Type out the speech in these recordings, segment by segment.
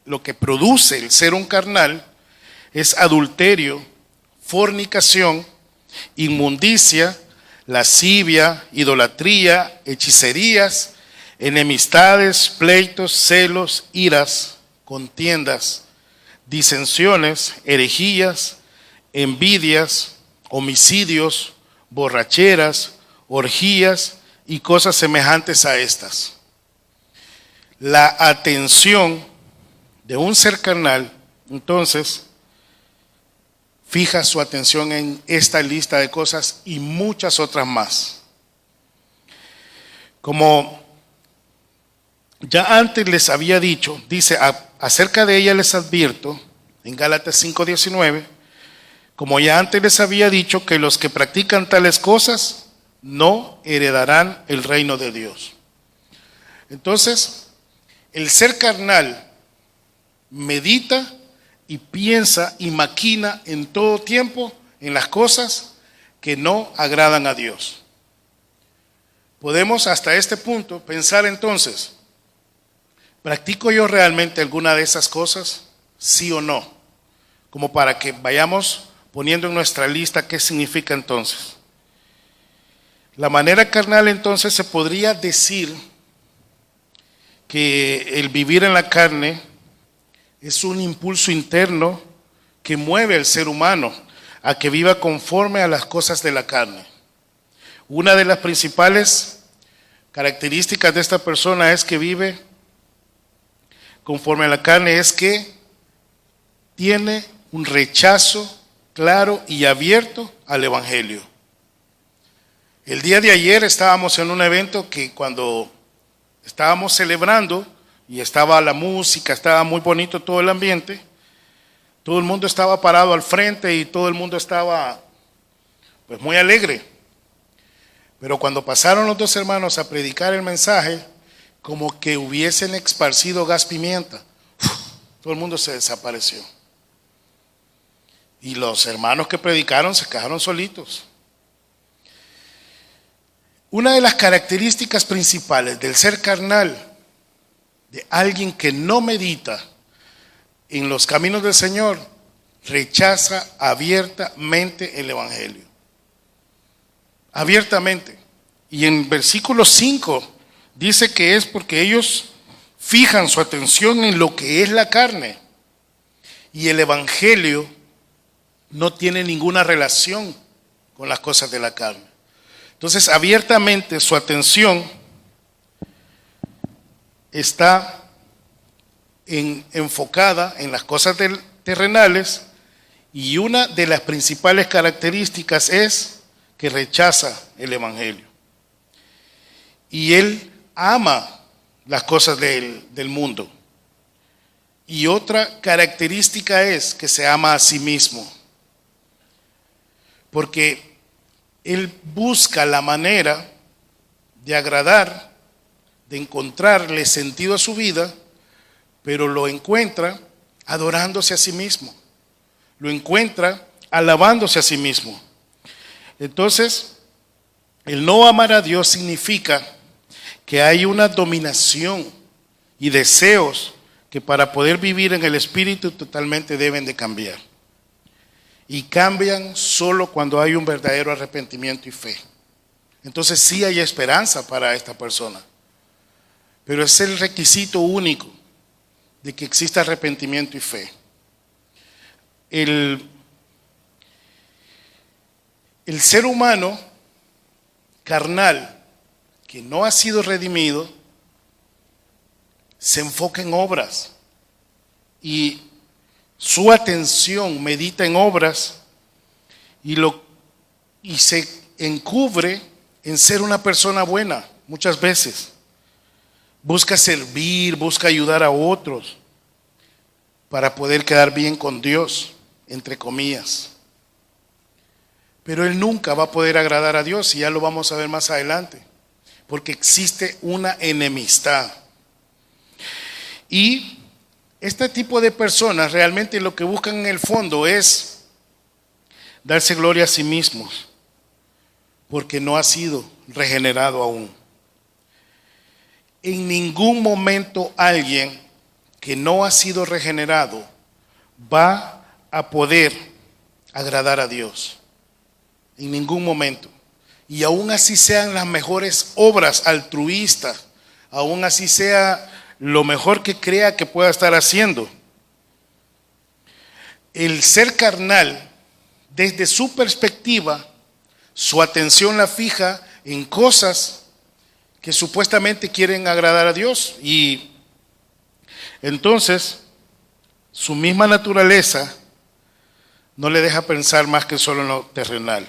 lo que produce el ser un carnal es adulterio, fornicación, inmundicia, lascivia, idolatría, hechicerías, enemistades, pleitos, celos, iras, contiendas, disensiones, herejías, envidias, homicidios, borracheras, orgías y cosas semejantes a estas. La atención de un ser carnal, entonces, fija su atención en esta lista de cosas y muchas otras más. Como ya antes les había dicho, dice, acerca de ella les advierto, en Gálatas 5:19, como ya antes les había dicho, que los que practican tales cosas no heredarán el reino de Dios. Entonces, el ser carnal medita y piensa y maquina en todo tiempo en las cosas que no agradan a Dios. Podemos hasta este punto pensar entonces, ¿practico yo realmente alguna de esas cosas? ¿Sí o no? Como para que vayamos poniendo en nuestra lista qué significa entonces. La manera carnal entonces se podría decir que el vivir en la carne es un impulso interno que mueve al ser humano a que viva conforme a las cosas de la carne. Una de las principales características de esta persona es que vive conforme a la carne, es que tiene un rechazo claro y abierto al Evangelio. El día de ayer estábamos en un evento que cuando estábamos celebrando y estaba la música, estaba muy bonito todo el ambiente, todo el mundo estaba parado al frente y todo el mundo estaba pues muy alegre. Pero cuando pasaron los dos hermanos a predicar el mensaje, como que hubiesen esparcido gas pimienta, todo el mundo se desapareció. Y los hermanos que predicaron se quedaron solitos. Una de las características principales del ser carnal, de alguien que no medita en los caminos del Señor, rechaza abiertamente el Evangelio. Abiertamente. Y en versículo 5 dice que es porque ellos fijan su atención en lo que es la carne. Y el Evangelio no tiene ninguna relación con las cosas de la carne. Entonces, abiertamente su atención está enfocada en las cosas terrenales, y una de las principales características es que rechaza el Evangelio. Y él ama las cosas del mundo. Y otra característica es que se ama a sí mismo. Porque él busca la manera de agradar, de encontrarle sentido a su vida, pero lo encuentra adorándose a sí mismo. Lo encuentra alabándose a sí mismo. Entonces, el no amar a Dios significa que hay una dominación y deseos que para poder vivir en el Espíritu totalmente deben de cambiar. Y cambian solo cuando hay un verdadero arrepentimiento y fe. Entonces sí hay esperanza para esta persona. Pero es el requisito único de que exista arrepentimiento y fe. El ser humano carnal que no ha sido redimido se enfoca en obras y su atención medita en obras y se encubre en ser una persona buena muchas veces. Busca servir, busca ayudar a otros para poder quedar bien con Dios, entre comillas. Pero él nunca va a poder agradar a Dios, y ya lo vamos a ver más adelante, porque existe una enemistad. Y este tipo de personas realmente lo que buscan en el fondo es darse gloria a sí mismos, porque no ha sido regenerado aún. En ningún momento alguien que no ha sido regenerado va a poder agradar a Dios en ningún momento. Y aún así sean las mejores obras altruistas, aún así sea lo mejor que crea que pueda estar haciendo, el ser carnal, desde su perspectiva, su atención la fija en cosas que supuestamente quieren agradar a Dios, y entonces su misma naturaleza no le deja pensar más que solo en lo terrenal.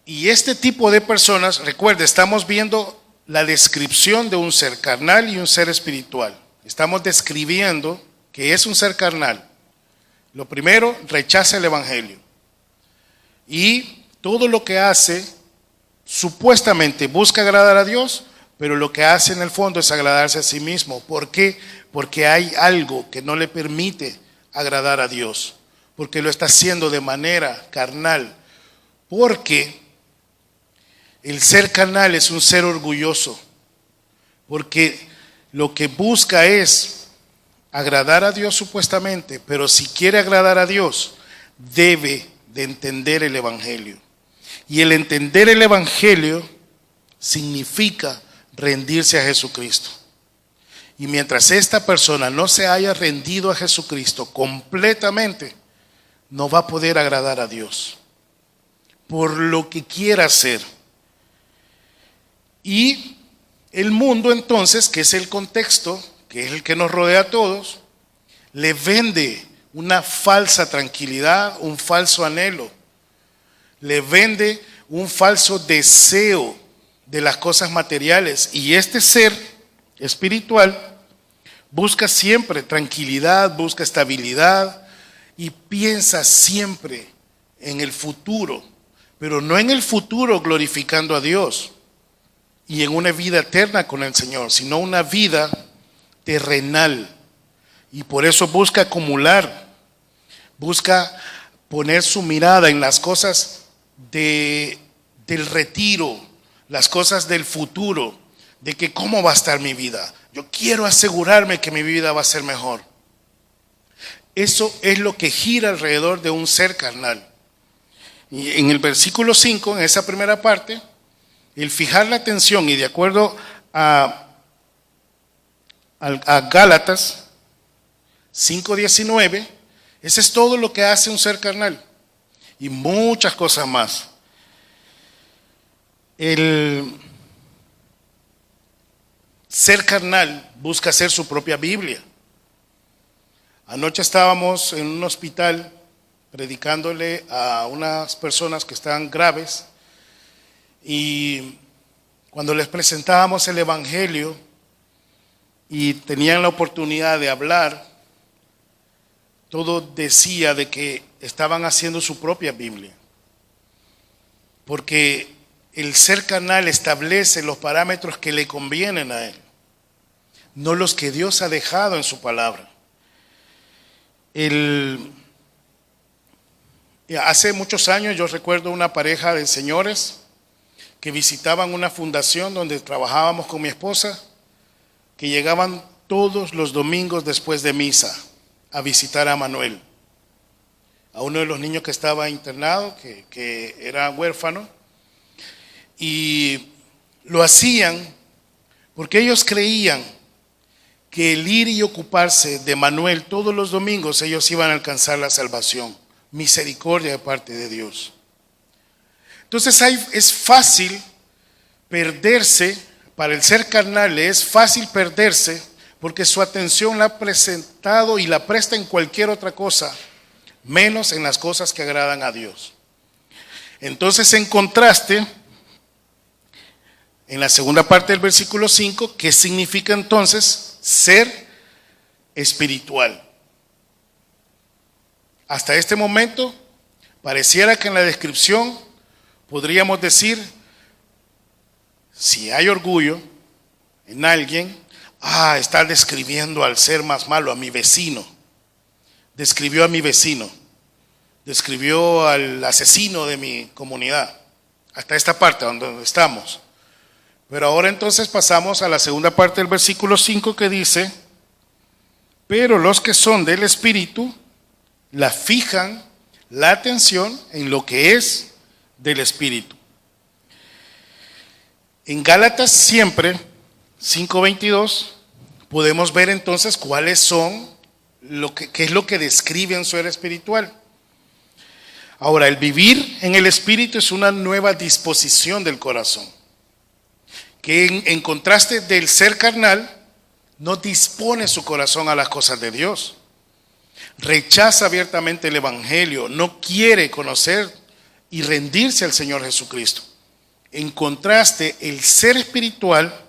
Y este tipo de personas, recuerde, estamos viendo la descripción de un ser carnal y un ser espiritual. Estamos describiendo que es un ser carnal. Lo primero, rechaza el evangelio. Y todo lo que hace, supuestamente busca agradar a Dios, pero lo que hace en el fondo es agradarse a sí mismo. ¿Por qué? Porque hay algo que no le permite agradar a Dios, porque lo está haciendo de manera carnal. Porque el ser carnal es un ser orgulloso, porque lo que busca es agradar a Dios supuestamente, pero si quiere agradar a Dios, debe de entender el evangelio. Y el entender el evangelio significa rendirse a Jesucristo. Y mientras esta persona no se haya rendido a Jesucristo completamente, no va a poder agradar a Dios por lo que quiera hacer. Y el mundo entonces, que es el contexto, que es el que nos rodea a todos, le vende una falsa tranquilidad, un falso anhelo, le vende un falso deseo de las cosas materiales. Y este ser espiritual busca siempre tranquilidad, busca estabilidad y piensa siempre en el futuro, pero no en el futuro glorificando a Dios y en una vida eterna con el Señor, sino una vida terrenal. Y por eso busca acumular, busca poner su mirada en las cosas del retiro, las cosas del futuro, de que cómo va a estar mi vida. Yo quiero asegurarme que mi vida va a ser mejor. Eso es lo que gira alrededor de un ser carnal. Y en el versículo 5, en esa primera parte, el fijar la atención, y de acuerdo a Gálatas 5:19, ese es todo lo que hace un ser carnal y muchas cosas más. El ser carnal busca hacer su propia Biblia. Anoche estábamos en un hospital predicándole a unas personas que estaban graves, y cuando les presentábamos el evangelio y tenían la oportunidad de hablar, todo decía de que estaban haciendo su propia Biblia, porque el ser carnal establece los parámetros que le convienen a él, no los que Dios ha dejado en su palabra. Hace muchos años yo recuerdo una pareja de señores que visitaban una fundación donde trabajábamos con mi esposa, que llegaban todos los domingos después de misa a visitar a Manuel, a uno de los niños que estaba internado, que era huérfano, y lo hacían porque ellos creían que el ir y ocuparse de Manuel todos los domingos, ellos iban a alcanzar la salvación, misericordia de parte de Dios. Entonces es fácil perderse, para el ser carnal es fácil perderse, porque su atención la ha presentado y la presta en cualquier otra cosa, menos en las cosas que agradan a Dios. Entonces, en contraste, en la segunda parte del versículo 5, ¿qué significa entonces ser espiritual? Hasta este momento, pareciera que en la descripción podríamos decir, si hay orgullo en alguien, está describiendo al ser más malo, a mi vecino. Describió a mi vecino, describió al asesino de mi comunidad, hasta esta parte donde estamos. Pero ahora entonces pasamos a la segunda parte del versículo 5, que dice, Pero los que son del Espíritu, la fijan la atención en lo que es del Espíritu. En Gálatas siempre, 5:22, podemos ver entonces cuáles son, qué es lo que describe un ser espiritual. Ahora, el vivir en el Espíritu es una nueva disposición del corazón, que en contraste del ser carnal, no dispone su corazón a las cosas de Dios. Rechaza abiertamente el Evangelio, no quiere conocer y rendirse al Señor Jesucristo. En contraste, el ser espiritual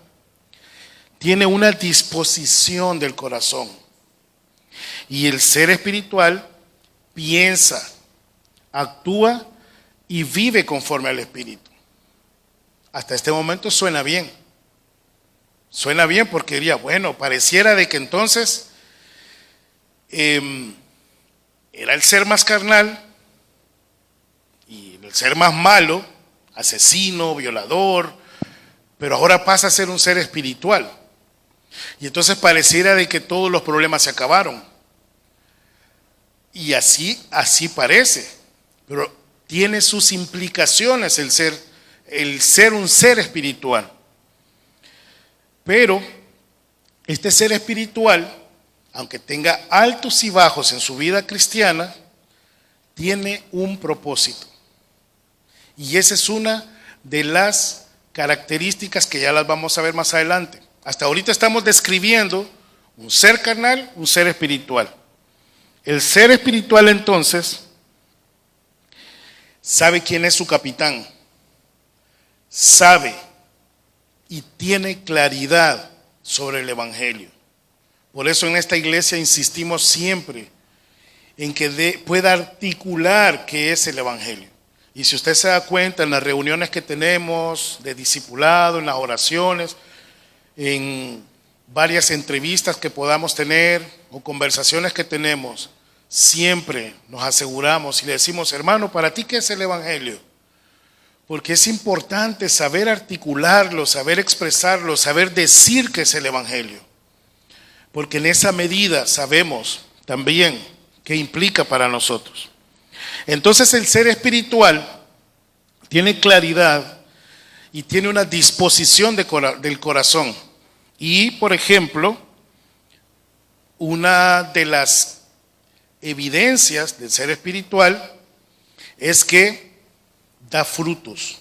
tiene una disposición del corazón. Y el ser espiritual piensa, actúa y vive conforme al Espíritu. Hasta este momento suena bien. Suena bien porque diría, bueno, pareciera de que entonces era el ser más carnal y el ser más malo, asesino, violador, pero ahora pasa a ser un ser espiritual. Y entonces pareciera de que todos los problemas se acabaron. Y así parece, pero tiene sus implicaciones el ser un ser espiritual. Pero este ser espiritual, aunque tenga altos y bajos en su vida cristiana, tiene un propósito. Y esa es una de las características que ya las vamos a ver más adelante. Hasta ahorita estamos describiendo un ser carnal, un ser espiritual. El ser espiritual entonces sabe quién es su capitán, sabe y tiene claridad sobre el Evangelio. Por eso en esta iglesia insistimos siempre en que pueda articular qué es el Evangelio. Y si usted se da cuenta en las reuniones que tenemos de discipulado, en las oraciones, en varias entrevistas que podamos tener o conversaciones que tenemos, siempre nos aseguramos y le decimos, hermano, ¿para ti qué es el Evangelio? Porque es importante saber articularlo, saber expresarlo, saber decir qué es el Evangelio. Porque en esa medida sabemos también qué implica para nosotros. Entonces el ser espiritual tiene claridad y tiene una disposición del corazón. Y, por ejemplo, una de las evidencias del ser espiritual es que da frutos.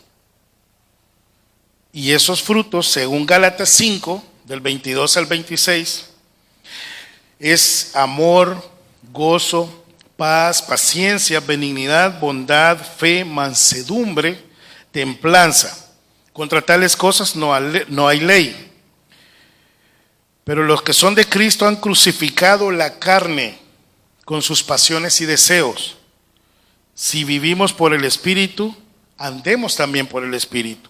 Y esos frutos, según Gálatas 5, del 22 al 26, es amor, gozo, paz, paciencia, benignidad, bondad, fe, mansedumbre, templanza. Contra tales cosas no hay ley. Pero los que son de Cristo han crucificado la carne con sus pasiones y deseos. Si vivimos por el Espíritu, andemos también por el Espíritu.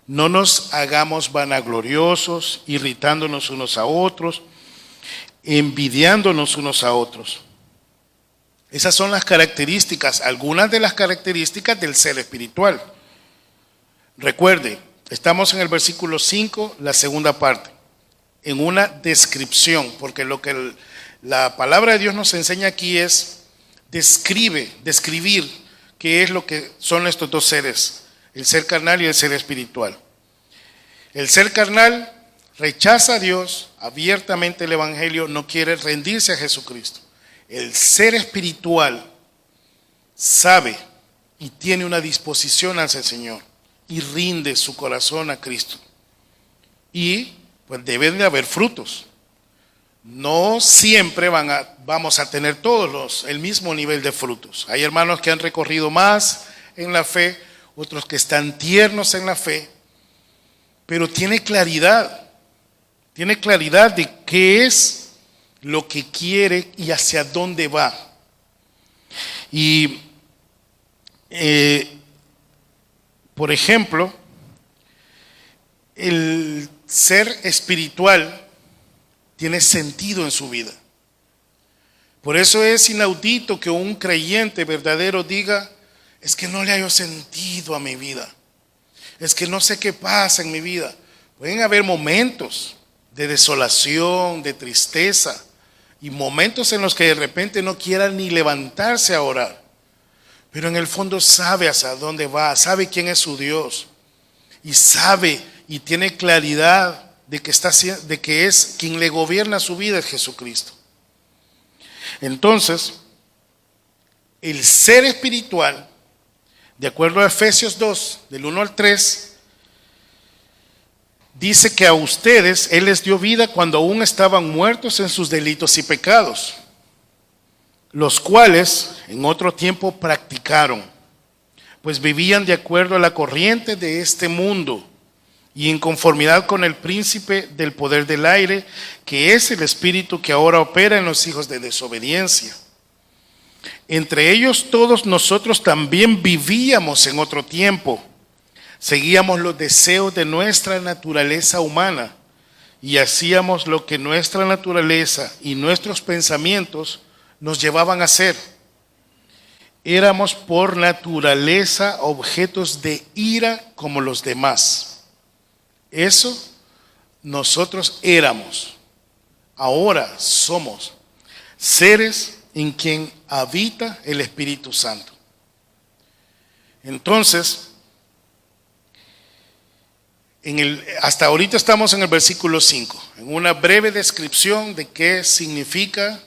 No nos hagamos vanagloriosos, irritándonos unos a otros, envidiándonos unos a otros. Esas son las características, algunas de las características del ser espiritual. Recuerde, estamos en el versículo 5, la segunda parte, en una descripción, porque lo que la palabra de Dios nos enseña aquí es describir qué es lo que son estos dos seres, el ser carnal y el ser espiritual. El ser carnal rechaza a Dios, abiertamente el Evangelio, no quiere rendirse a Jesucristo. El ser espiritual sabe y tiene una disposición hacia el Señor y rinde su corazón a Cristo. Y pues deben de haber frutos. No siempre vamos a tener todos el mismo nivel de frutos. Hay hermanos que han recorrido más en la fe, otros que están tiernos en la fe, pero tiene claridad de qué es lo que quiere y hacia dónde va. Y, por ejemplo, el ser espiritual tiene sentido en su vida. Por eso es inaudito que un creyente verdadero diga, es que no le hallo sentido a mi vida, es que no sé qué pasa en mi vida. Pueden haber momentos de desolación, de tristeza, y momentos en los que de repente no quiera ni levantarse a orar, pero en el fondo sabe hacia dónde va, sabe quién es su Dios y sabe y tiene claridad de que es quien le gobierna su vida es Jesucristo. Entonces, el ser espiritual, de acuerdo a Efesios 2, del 1 al 3, dice que a ustedes Él les dio vida cuando aún estaban muertos en sus delitos y pecados, los cuales en otro tiempo practicaron, pues vivían de acuerdo a la corriente de este mundo y en conformidad con el príncipe del poder del aire, que es el espíritu que ahora opera en los hijos de desobediencia. Entre ellos todos nosotros también vivíamos en otro tiempo, seguíamos los deseos de nuestra naturaleza humana y hacíamos lo que nuestra naturaleza y nuestros pensamientos nos llevaban a hacer. Éramos por naturaleza objetos de ira como los demás. Eso nosotros éramos, ahora somos seres en quien habita el Espíritu Santo. Entonces, hasta ahorita estamos en el versículo 5, en una breve descripción de qué significa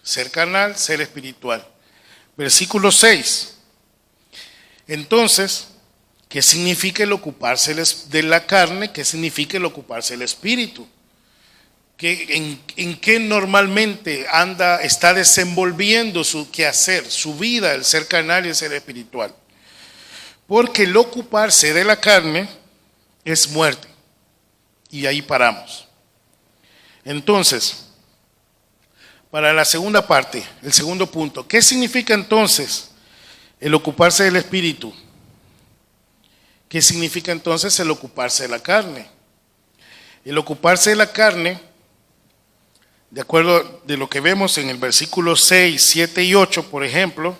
ser carnal, ser espiritual. Versículo 6. Entonces, ¿qué significa el ocuparse de la carne? ¿Qué significa el ocuparse del espíritu? ¿En qué normalmente está desenvolviendo su quehacer, su vida, el ser carnal y el ser espiritual? Porque el ocuparse de la carne es muerte. Y ahí paramos. Entonces, para la segunda parte, el segundo punto, ¿qué significa entonces el ocuparse del espíritu? ¿Qué significa entonces el ocuparse de la carne? El ocuparse de la carne, de acuerdo de lo que vemos en el versículo 6, 7 y 8, por ejemplo,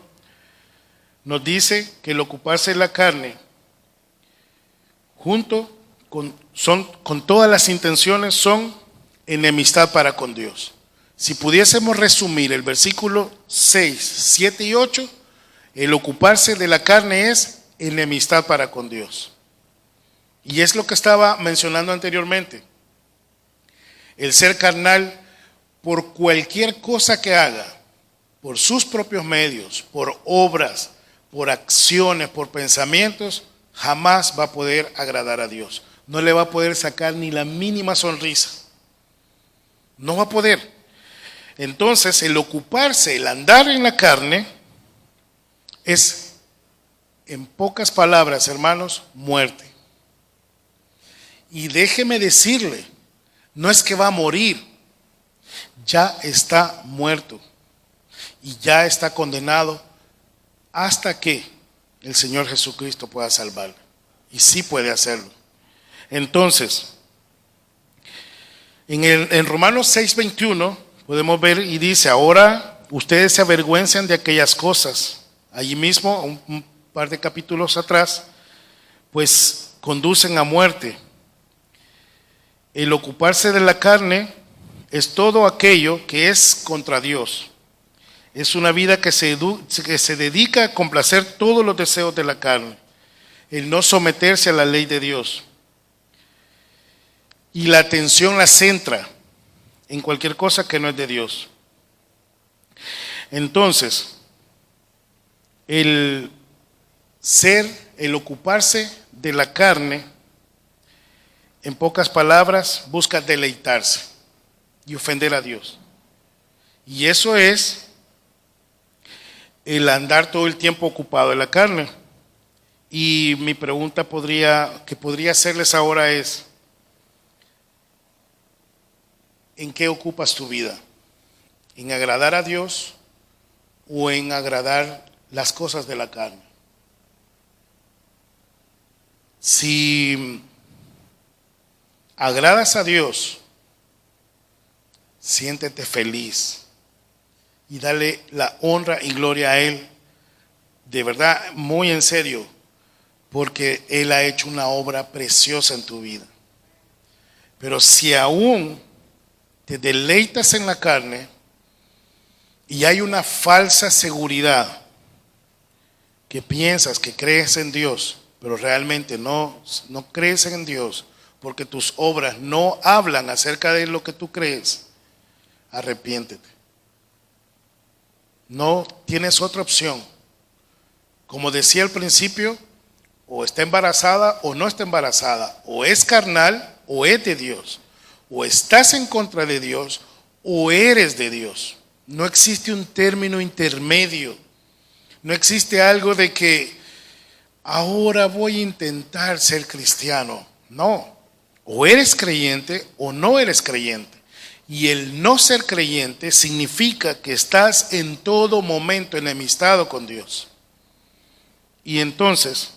nos dice que el ocuparse de la carne, junto con todas las intenciones, son enemistad para con Dios. Si pudiésemos resumir el versículo 6, 7 y 8, el ocuparse de la carne es enemistad para con Dios. Y es lo que estaba mencionando anteriormente. El ser carnal, por cualquier cosa que haga, por sus propios medios, por obras, por acciones, por pensamientos, jamás va a poder agradar a Dios. No le va a poder sacar ni la mínima sonrisa. No va a poder. Entonces, el ocuparse, el andar en la carne, es, en pocas palabras, hermanos, muerte. Y déjeme decirle, no es que va a morir, ya está muerto y ya está condenado hasta que el Señor Jesucristo pueda salvarle. Y sí puede hacerlo. Entonces, en Romanos 6:21 podemos ver y dice, ahora ustedes se avergüenzan de aquellas cosas. Allí mismo, un par de capítulos atrás, pues conducen a muerte. El ocuparse de la carne es todo aquello que es contra Dios. Es una vida que se dedica a complacer todos los deseos de la carne. El no someterse a la ley de Dios. Y la atención la centra en cualquier cosa que no es de Dios. Entonces, el ocuparse de la carne, en pocas palabras, busca deleitarse y ofender a Dios. Y eso es el andar todo el tiempo ocupado de la carne. Y mi pregunta que podría hacerles ahora es, ¿en qué ocupas tu vida? ¿En agradar a Dios o en agradar las cosas de la carne? Si agradas a Dios, siéntete feliz y dale la honra y gloria a Él, de verdad, muy en serio, porque Él ha hecho una obra preciosa en tu vida. Pero si aún te deleitas en la carne, y hay una falsa seguridad que piensas que crees en Dios, pero realmente no crees en Dios porque tus obras no hablan acerca de lo que tú crees, arrepiéntete. No tienes otra opción. Como decía al principio, o está embarazada o no está embarazada, o es carnal o es de Dios, o estás en contra de Dios o eres de Dios. No existe un término intermedio. No existe algo de que ahora voy a intentar ser cristiano. No, o eres creyente o no eres creyente. Y el no ser creyente significa que estás en todo momento enemistado con Dios. Y entonces,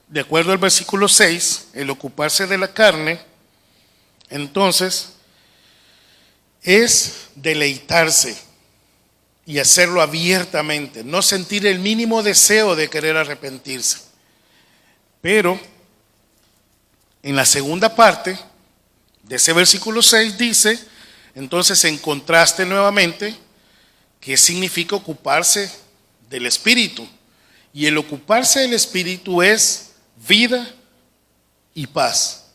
de acuerdo al versículo 6, el ocuparse de la carne, entonces, es deleitarse y hacerlo abiertamente, no sentir el mínimo deseo de querer arrepentirse. Pero, en la segunda parte de ese versículo 6 dice, entonces en contraste nuevamente, ¿qué significa ocuparse del Espíritu? Y el ocuparse del Espíritu es vida y paz.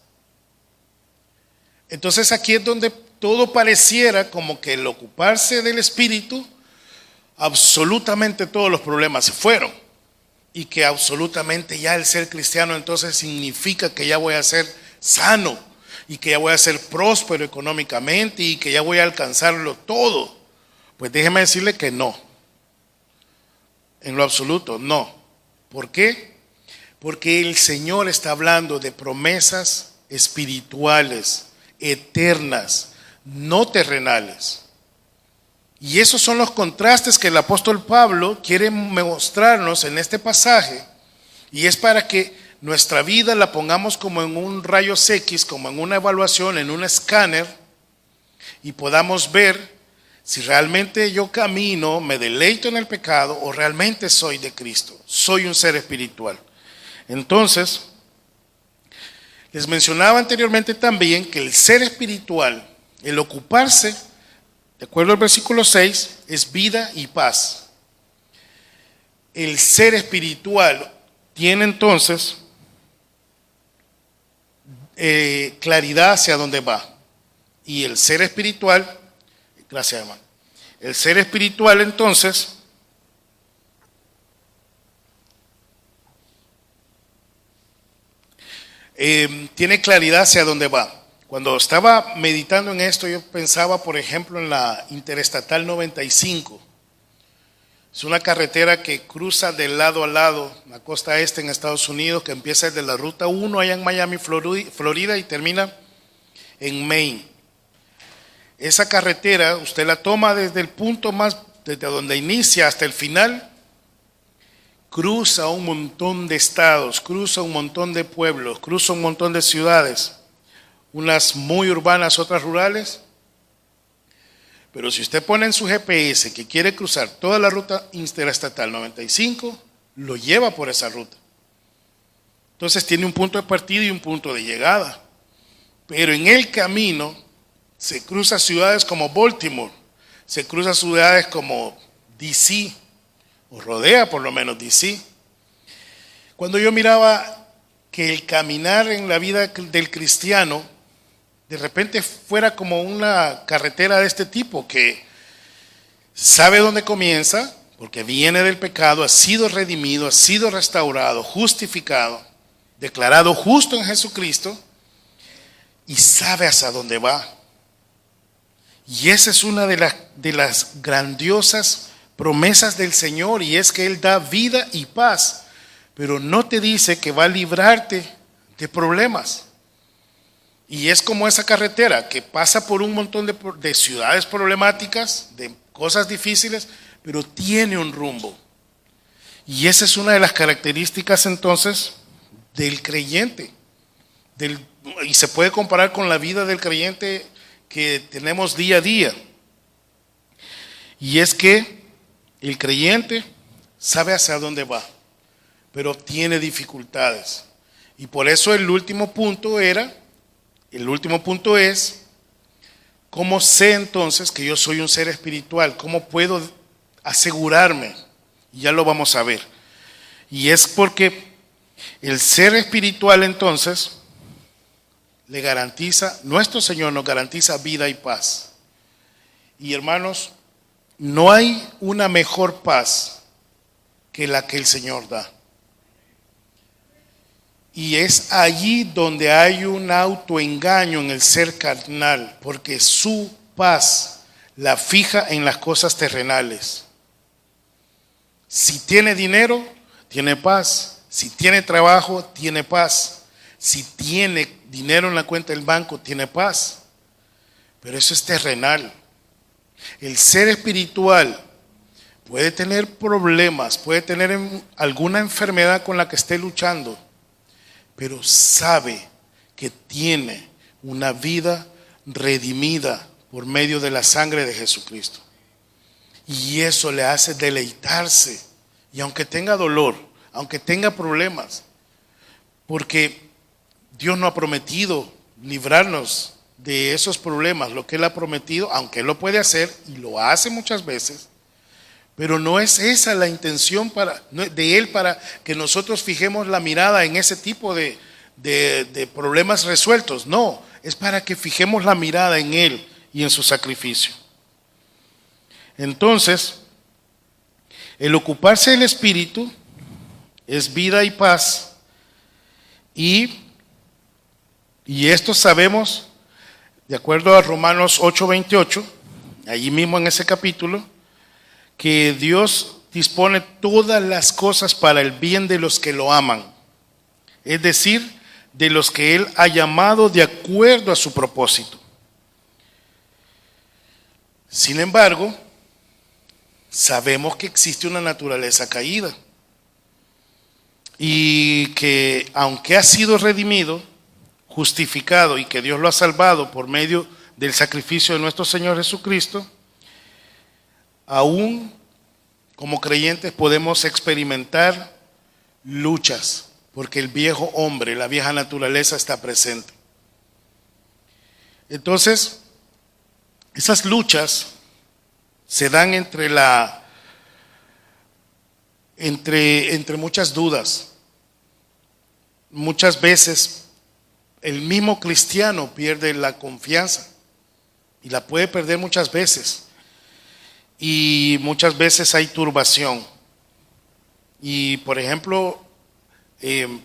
Entonces aquí es donde todo pareciera como que el ocuparse del Espíritu, absolutamente todos los problemas se fueron. Y que absolutamente ya el ser cristiano entonces significa que ya voy a ser sano y que ya voy a ser próspero económicamente y que ya voy a alcanzarlo todo. Pues déjeme decirle que no. En lo absoluto, no. ¿Por qué? Porque el Señor está hablando de promesas espirituales, eternas, no terrenales. Y esos son los contrastes que el apóstol Pablo quiere mostrarnos en este pasaje. Y es para que nuestra vida la pongamos como en un rayos X, como en una evaluación, en un escáner, y podamos ver si realmente yo camino, me deleito en el pecado o realmente soy de Cristo, soy un ser espiritual. Entonces, les mencionaba anteriormente también que el ser espiritual, el ocuparse, de acuerdo al versículo 6, es vida y paz. El ser espiritual tiene entonces claridad hacia dónde va. Y el ser espiritual, gracias hermano, el ser espiritual entonces tiene claridad hacia dónde va. Cuando estaba meditando en esto, yo pensaba, por ejemplo, en la Interestatal 95. Es una carretera que cruza de lado a lado, la costa este en Estados Unidos, que empieza desde la Ruta 1 allá en Miami, Florida, y termina en Maine. Esa carretera, usted la toma desde el punto más, desde donde inicia hasta el final, cruza un montón de estados, cruza un montón de pueblos, cruza un montón de ciudades, unas muy urbanas, otras rurales. Pero si usted pone en su GPS que quiere cruzar toda la ruta interestatal 95, lo lleva por esa ruta. Entonces tiene un punto de partida y un punto de llegada. Pero en el camino se cruza ciudades como Baltimore, se cruza ciudades como DC, o rodea por lo menos DC. Cuando yo miraba que el caminar en la vida del cristiano de repente fuera como una carretera de este tipo, que sabe dónde comienza, porque viene del pecado, ha sido redimido, ha sido restaurado, justificado, declarado justo en Jesucristo, y sabe hacia dónde va. Y esa es una de las grandiosas promesas del Señor, y es que Él da vida y paz, pero no te dice que va a librarte de problemas. Y es como esa carretera que pasa por un montón de ciudades problemáticas, de cosas difíciles, pero tiene un rumbo. Y esa es una de las características entonces del creyente. Y se puede comparar con la vida del creyente que tenemos día a día. Y es que el creyente sabe hacia dónde va, pero tiene dificultades. Y por eso el último punto es ¿cómo sé entonces que yo soy un ser espiritual? ¿Cómo puedo asegurarme? Ya lo vamos a ver. Y es porque el ser espiritual entonces le garantiza, nuestro Señor nos garantiza vida y paz. Y hermanos, no hay una mejor paz que la que el Señor da. Y es allí donde hay un autoengaño en el ser carnal, porque su paz la fija en las cosas terrenales. Si tiene dinero, tiene paz. Si tiene trabajo, tiene paz. Si tiene dinero en la cuenta del banco, tiene paz. Pero eso es terrenal. El ser espiritual puede tener problemas, puede tener alguna enfermedad con la que esté luchando, pero sabe que tiene una vida redimida por medio de la sangre de Jesucristo. Y eso le hace deleitarse. Y aunque tenga dolor, aunque tenga problemas, porque Dios no ha prometido librarnos de esos problemas, lo que Él ha prometido, aunque Él lo puede hacer y lo hace muchas veces, pero no es esa la intención de Él para que nosotros fijemos la mirada en ese tipo de problemas resueltos. No, es para que fijemos la mirada en Él y en su sacrificio. Entonces, el ocuparse del Espíritu es vida y paz, y esto sabemos de acuerdo a Romanos 8:28, allí mismo en ese capítulo, que Dios dispone todas las cosas para el bien de los que lo aman, es decir, de los que Él ha llamado de acuerdo a su propósito. Sin embargo, sabemos que existe una naturaleza caída y que aunque ha sido redimido, justificado y que Dios lo ha salvado por medio del sacrificio de nuestro Señor Jesucristo, aún como creyentes podemos experimentar luchas, porque el viejo hombre, la vieja naturaleza está presente. Entonces, esas luchas se dan entre muchas dudas. Muchas veces el mismo cristiano pierde la confianza y la puede perder muchas veces. Y muchas veces hay turbación. Y por ejemplo,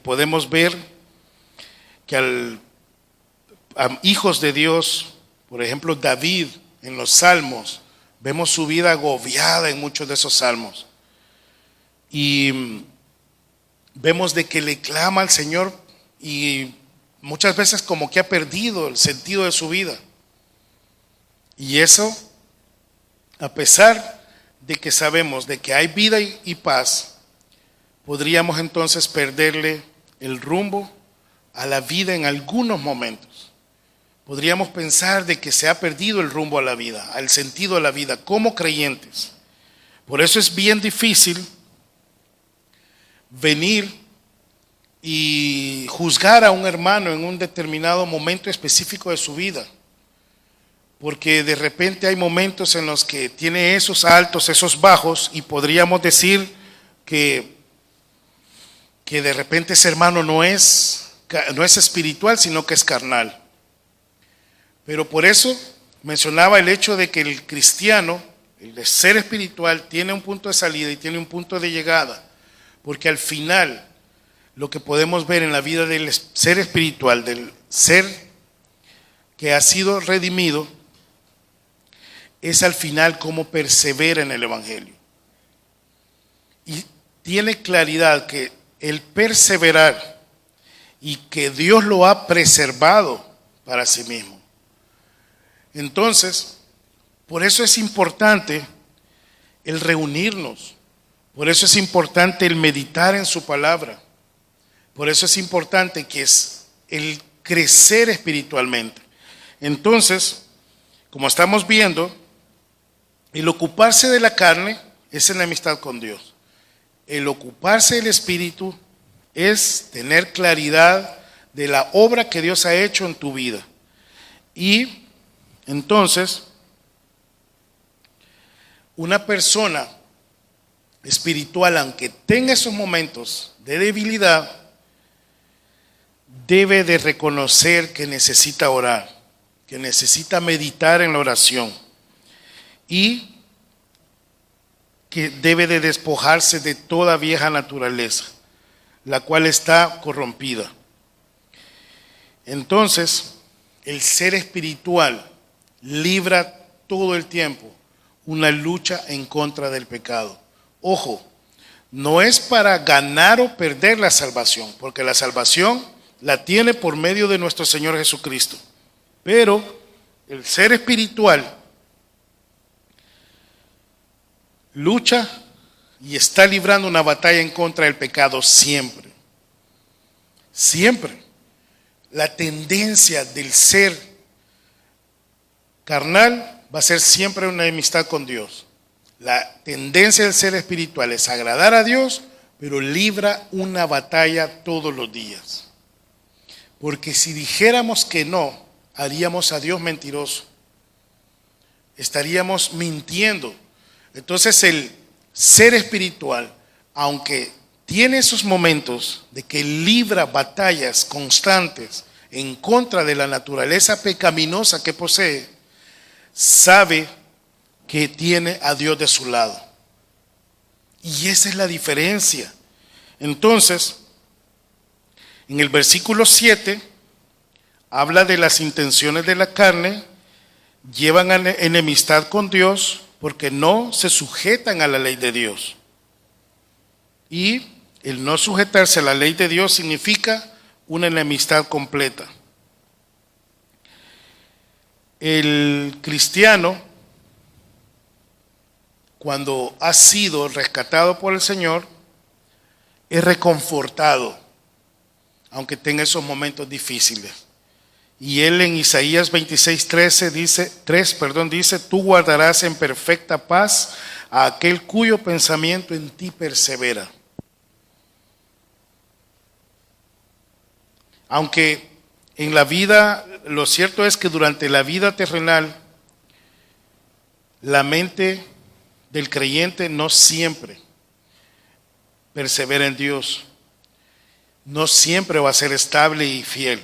podemos ver que a hijos de Dios, por ejemplo David en los salmos, vemos su vida agobiada en muchos de esos salmos. Y vemos de que le clama al Señor y muchas veces como que ha perdido el sentido de su vida. Y eso, a pesar de que sabemos de que hay vida y paz, podríamos entonces perderle el rumbo a la vida en algunos momentos. Podríamos pensar de que se ha perdido el rumbo a la vida, al sentido de la vida, como creyentes. Por eso es bien difícil venir y juzgar a un hermano en un determinado momento específico de su vida, porque de repente hay momentos en los que tiene esos altos, esos bajos, y podríamos decir que de repente ese hermano no es espiritual, sino que es carnal. Pero por eso mencionaba el hecho de que el cristiano, el de ser espiritual, tiene un punto de salida y tiene un punto de llegada, porque al final lo que podemos ver en la vida del ser espiritual, del ser que ha sido redimido, es al final cómo persevera en el Evangelio. Y tiene claridad que el perseverar y que Dios lo ha preservado para sí mismo. Entonces, por eso es importante el reunirnos, por eso es importante el meditar en su palabra. Por eso es importante que es el crecer espiritualmente. Entonces, como estamos viendo, el ocuparse de la carne es enemistad con Dios. El ocuparse del espíritu es tener claridad de la obra que Dios ha hecho en tu vida. Y Entonces, una persona espiritual, aunque tenga esos momentos de debilidad, debe de reconocer que necesita orar, que necesita meditar en la oración y que debe de despojarse de toda vieja naturaleza, la cual está corrompida. Entonces, el ser espiritual libra todo el tiempo una lucha en contra del pecado. Ojo, no es para ganar o perder la salvación, porque la salvación la tiene por medio de nuestro Señor Jesucristo. Pero el ser espiritual lucha y está librando una batalla en contra del pecado siempre. Siempre. La tendencia del ser carnal va a ser siempre una enemistad con Dios. La tendencia del ser espiritual es agradar a Dios, pero libra una batalla todos los días. Porque si dijéramos que no, haríamos a Dios mentiroso. Estaríamos mintiendo. Entonces el ser espiritual, aunque tiene esos momentos de que libra batallas constantes en contra de la naturaleza pecaminosa que posee, sabe que tiene a Dios de su lado. Y esa es la diferencia. Entonces, en el versículo 7, habla de las intenciones de la carne, llevan a enemistad con Dios porque no se sujetan a la ley de Dios. Y el no sujetarse a la ley de Dios significa una enemistad completa. El cristiano, cuando ha sido rescatado por el Señor, es reconfortado, aunque tenga esos momentos difíciles. Y él en Isaías 26:13 dice, tú guardarás en perfecta paz a aquel cuyo pensamiento en ti persevera. Aunque en la vida, lo cierto es que durante la vida terrenal, la mente del creyente no siempre persevera en Dios, no siempre va a ser estable y fiel,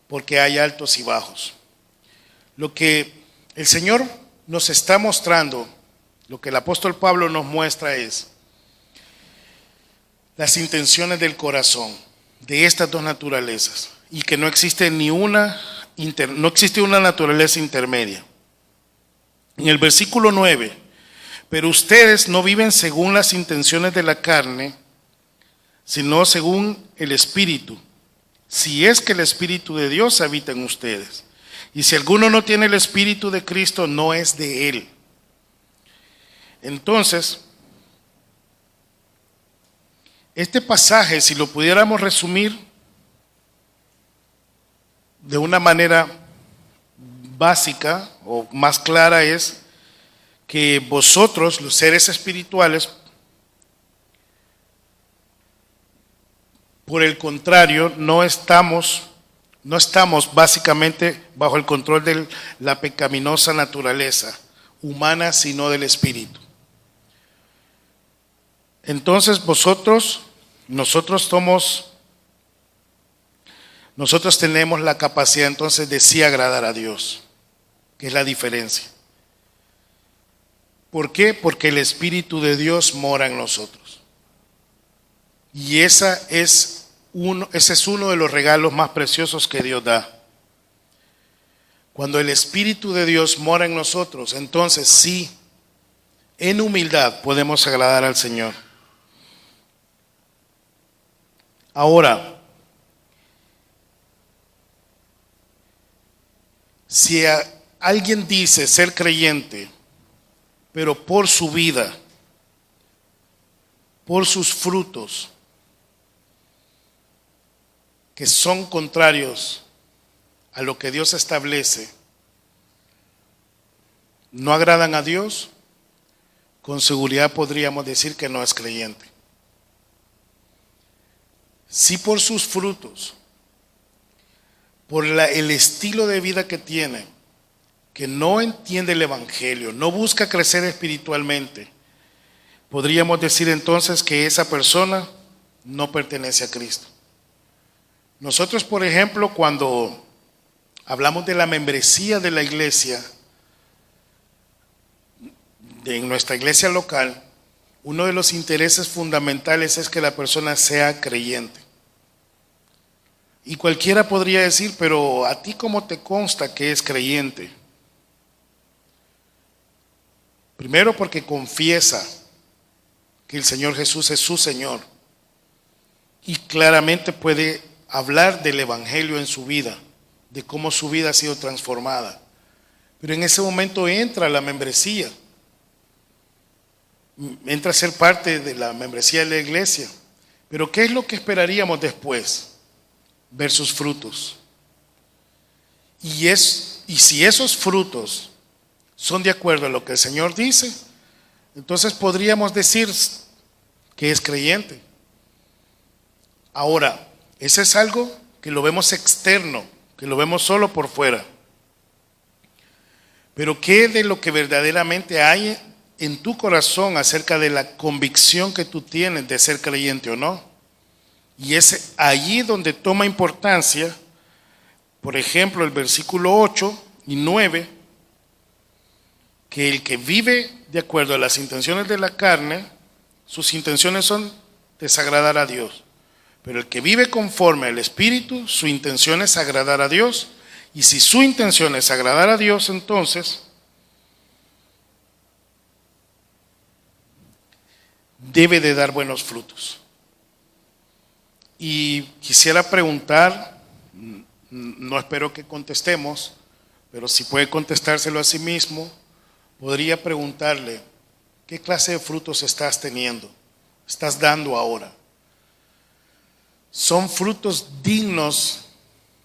porque hay altos y bajos. Lo que el Señor nos está mostrando, lo que el apóstol Pablo nos muestra es las intenciones del corazón de estas dos naturalezas, y que no existe no existe una naturaleza intermedia. En el versículo 9, pero ustedes no viven según las intenciones de la carne, sino según el Espíritu, si es que el Espíritu de Dios habita en ustedes. Y si alguno no tiene el Espíritu de Cristo, no es de él. Entonces, este pasaje, si lo pudiéramos resumir de una manera básica o más clara, es que vosotros, los seres espirituales, por el contrario, no estamos básicamente bajo el control de la pecaminosa naturaleza humana, sino del Espíritu. Entonces nosotros tenemos la capacidad entonces de sí agradar a Dios, que es la diferencia. ¿Por qué? Porque el Espíritu de Dios mora en nosotros. Y ese es uno de los regalos más preciosos que Dios da. Cuando el Espíritu de Dios mora en nosotros, entonces sí, en humildad podemos agradar al Señor. Ahora, si alguien dice ser creyente, pero por su vida, por sus frutos, que son contrarios a lo que Dios establece, no agradan a Dios, con seguridad podríamos decir que no es creyente. Si por sus frutos por el estilo de vida que tiene, que no entiende el Evangelio, no busca crecer espiritualmente, podríamos decir entonces que esa persona no pertenece a Cristo. Nosotros, por ejemplo, cuando hablamos de la membresía de la iglesia, en nuestra iglesia local, uno de los intereses fundamentales es que la persona sea creyente. Y cualquiera podría decir, pero ¿a ti cómo te consta que es creyente? Primero, porque confiesa que el Señor Jesús es su Señor y claramente puede hablar del Evangelio en su vida, de cómo su vida ha sido transformada. Pero en ese momento entra la membresía, entra a ser parte de la membresía de la iglesia. Pero ¿qué es lo que esperaríamos después? Ver sus frutos. Y si esos frutos son de acuerdo a lo que el Señor dice, entonces podríamos decir que es creyente. Ahora, ese es algo que lo vemos externo, que lo vemos solo por fuera. Pero ¿qué de lo que verdaderamente hay en tu corazón acerca de la convicción que tú tienes de ser creyente o no? Y es allí donde toma importancia, por ejemplo, el versículo 8 y 9, que el que vive de acuerdo a las intenciones de la carne, sus intenciones son desagradar a Dios. Pero el que vive conforme al Espíritu, su intención es agradar a Dios. Y si su intención es agradar a Dios, entonces debe de dar buenos frutos. Y quisiera preguntar, no espero que contestemos, pero si puede contestárselo a sí mismo, podría preguntarle, ¿qué clase de frutos estás teniendo? ¿Estás dando ahora? ¿Son frutos dignos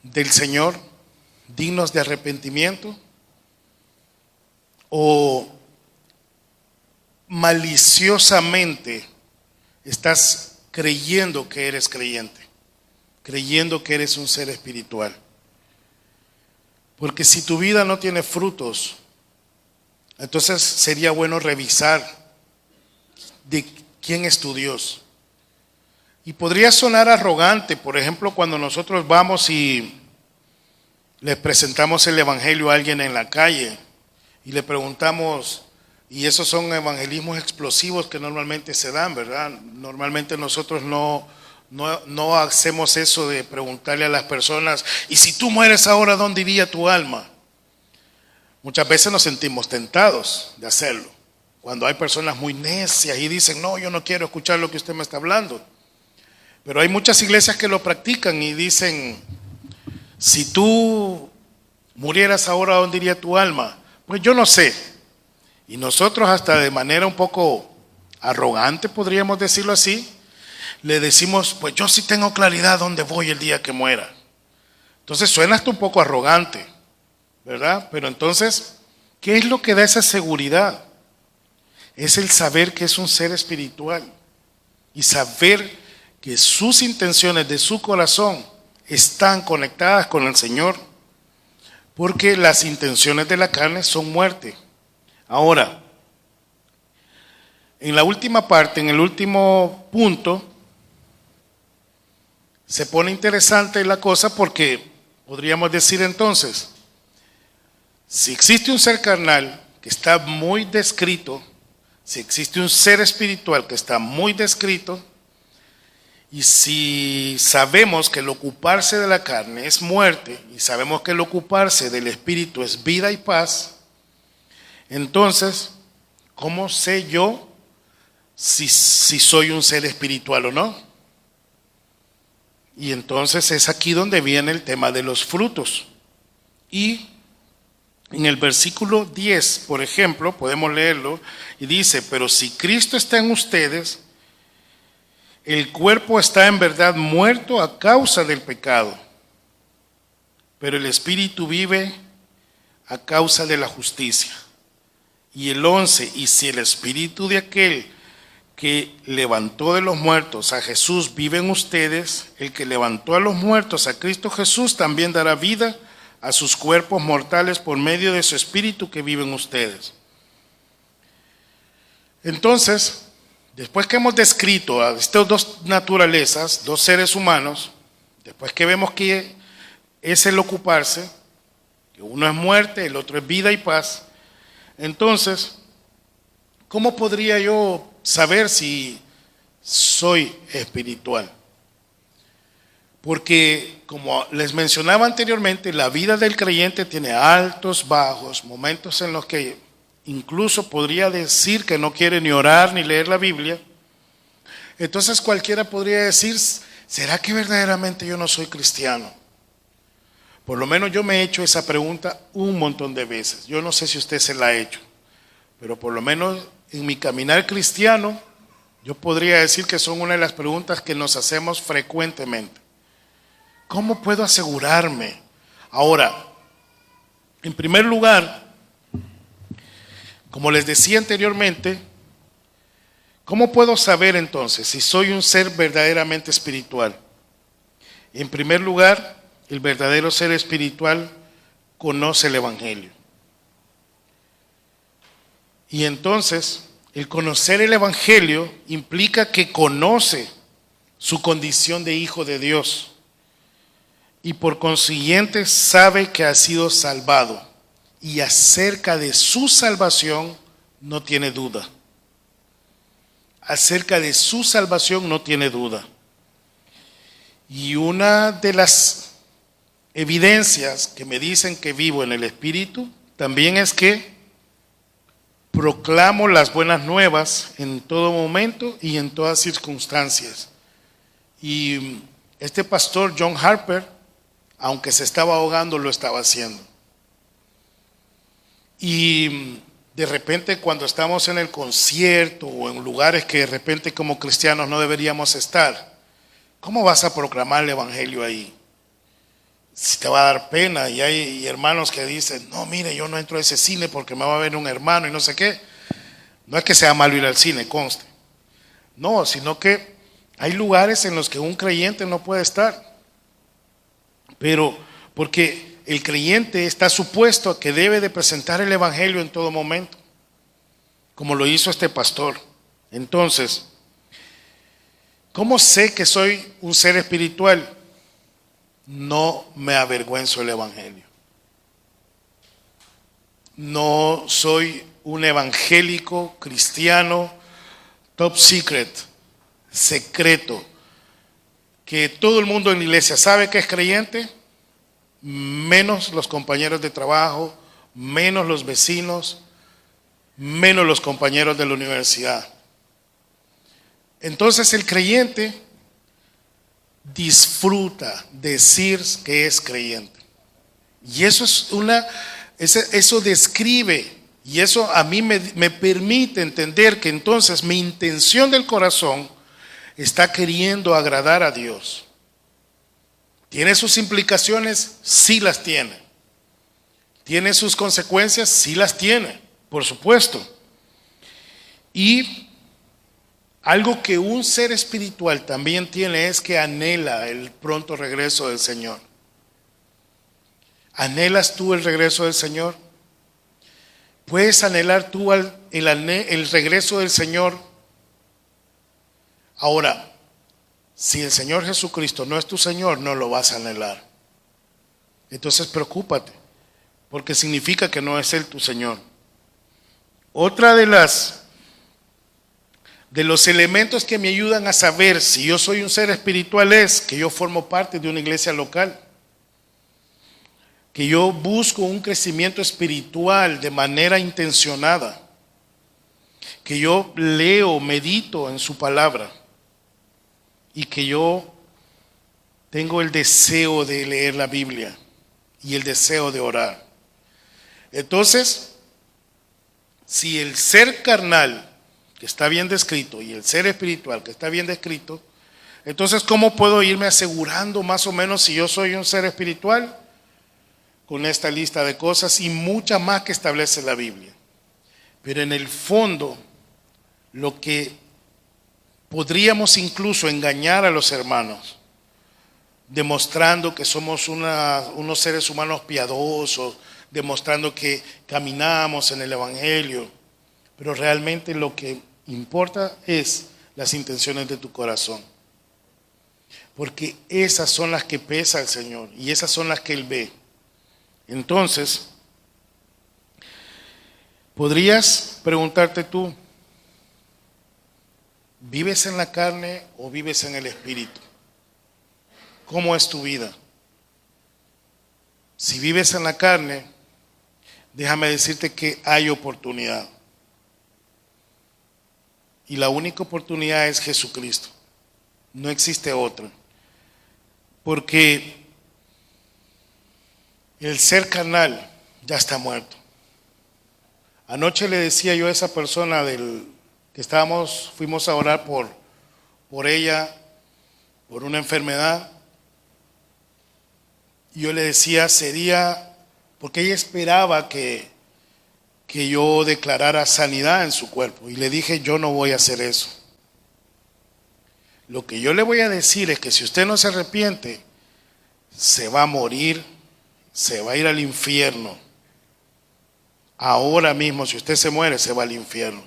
del Señor? ¿Dignos de arrepentimiento? ¿O maliciosamente estás creyendo que eres creyente, creyendo que eres un ser espiritual? Porque si tu vida no tiene frutos, entonces sería bueno revisar de quién es tu Dios. Y podría sonar arrogante, por ejemplo, cuando nosotros vamos y le presentamos el Evangelio a alguien en la calle y le preguntamos, y esos son evangelismos explosivos que normalmente se dan, ¿verdad? Normalmente nosotros no hacemos eso de preguntarle a las personas, y si tú mueres ahora, ¿dónde iría tu alma? Muchas veces nos sentimos tentados de hacerlo, cuando hay personas muy necias y dicen, no, yo no quiero escuchar lo que usted me está hablando. Pero hay muchas iglesias que lo practican y dicen, si tú murieras ahora, ¿dónde iría tu alma? Pues yo no sé. Y nosotros hasta de manera un poco arrogante, podríamos decirlo así, le decimos, pues yo sí tengo claridad dónde voy el día que muera. Entonces suena hasta un poco arrogante, ¿verdad? Pero entonces, ¿qué es lo que da esa seguridad? Es el saber que es un ser espiritual y saber que sus intenciones de su corazón están conectadas con el Señor, porque las intenciones de la carne son muerte. Ahora, en la última parte, en el último punto, se pone interesante la cosa porque podríamos decir entonces, si existe un ser carnal que está muy descrito, si existe un ser espiritual que está muy descrito, y si sabemos que el ocuparse de la carne es muerte, y sabemos que el ocuparse del espíritu es vida y paz, entonces, ¿cómo sé yo si soy un ser espiritual o no? Y entonces es aquí donde viene el tema de los frutos. Y en el versículo 10, por ejemplo, podemos leerlo, y dice, pero si Cristo está en ustedes, el cuerpo está en verdad muerto a causa del pecado, pero el espíritu vive a causa de la justicia. Y el 11, y si el espíritu de aquel que levantó de los muertos a Jesús vive en ustedes, el que levantó a los muertos a Cristo Jesús también dará vida a sus cuerpos mortales por medio de su Espíritu que vive en ustedes. Entonces, después que hemos descrito a estas dos naturalezas, dos seres humanos, después que vemos que es el ocuparse, que uno es muerte, el otro es vida y paz, entonces, ¿cómo podría yo saber si soy espiritual? Porque, como les mencionaba anteriormente, la vida del creyente tiene altos, bajos, momentos en los que incluso podría decir que no quiere ni orar ni leer la Biblia. Entonces cualquiera podría decir, ¿será que verdaderamente yo no soy cristiano? Por lo menos yo me he hecho esa pregunta un montón de veces. Yo no sé si usted se la ha hecho, pero por lo menos en mi caminar cristiano, yo podría decir que son una de las preguntas que nos hacemos frecuentemente. ¿Cómo puedo asegurarme? Ahora, en primer lugar, como les decía anteriormente, ¿cómo puedo saber entonces si soy un ser verdaderamente espiritual? En primer lugar, el verdadero ser espiritual conoce el Evangelio. Y entonces, el conocer el Evangelio implica que conoce su condición de hijo de Dios y por consiguiente sabe que ha sido salvado y acerca de su salvación no tiene duda. Acerca de su salvación no tiene duda. Y una de las evidencias que me dicen que vivo en el Espíritu también es que proclamo las buenas nuevas en todo momento y en todas circunstancias. Y este pastor John Harper, aunque se estaba ahogando, lo estaba haciendo. Y de repente cuando estamos en el concierto o en lugares que de repente como cristianos no deberíamos estar, ¿cómo vas a proclamar el Evangelio ahí? Si te va a dar pena. Y hay hermanos que dicen, no, mire, yo no entro a ese cine porque me va a ver un hermano y no sé qué. No es que sea malo ir al cine, conste. No, sino que hay lugares en los que un creyente no puede estar. Pero porque el creyente está supuesto a que debe de presentar el Evangelio en todo momento, como lo hizo este pastor. Entonces, ¿cómo sé que soy un ser espiritual? No me avergüenzo del Evangelio. No soy un evangélico cristiano top secret, secreto, que todo el mundo en la iglesia sabe que es creyente, menos los compañeros de trabajo, menos los vecinos, menos los compañeros de la universidad. Entonces el creyente disfruta decir que es creyente. Y eso eso describe, y eso a mí me permite entender que entonces mi intención del corazón está queriendo agradar a Dios. ¿Tiene sus implicaciones? Sí las tiene. ¿Tiene sus consecuencias? Sí las tiene, por supuesto. Y algo que un ser espiritual también tiene es que anhela el pronto regreso del Señor. ¿Anhelas tú el regreso del Señor? ¿Puedes anhelar tú el regreso del Señor? Ahora, si el Señor Jesucristo no es tu Señor, no lo vas a anhelar. Entonces preocúpate, porque significa que no es Él tu Señor. Otra de los elementos que me ayudan a saber si yo soy un ser espiritual es que yo formo parte de una iglesia local, que yo busco un crecimiento espiritual de manera intencionada, que yo leo, medito en su palabra y que yo tengo el deseo de leer la Biblia y el deseo de orar. Entonces, si el ser carnal que está bien descrito y el ser espiritual que está bien descrito, entonces ¿cómo puedo irme asegurando más o menos si yo soy un ser espiritual? Con esta lista de cosas y muchas más que establece la Biblia. Pero en el fondo, lo que podríamos incluso engañar a los hermanos, demostrando que somos unos seres humanos piadosos, demostrando que caminamos en el Evangelio, pero realmente lo que importa es las intenciones de tu corazón, porque esas son las que pesa el Señor y esas son las que Él ve. Entonces, podrías preguntarte tú, ¿vives en la carne o vives en el Espíritu? ¿Cómo es tu vida? Si vives en la carne, déjame decirte que hay oportunidad. Y la única oportunidad es Jesucristo. No existe otra. Porque el ser carnal ya está muerto. Anoche le decía yo a esa persona que fuimos a orar por ella, por una enfermedad. Y yo le decía, sería, porque ella esperaba que yo declarara sanidad en su cuerpo. Y le dije, yo no voy a hacer eso. Lo que yo le voy a decir es que si usted no se arrepiente, se va a morir, se va a ir al infierno. Ahora mismo, si usted se muere, se va al infierno.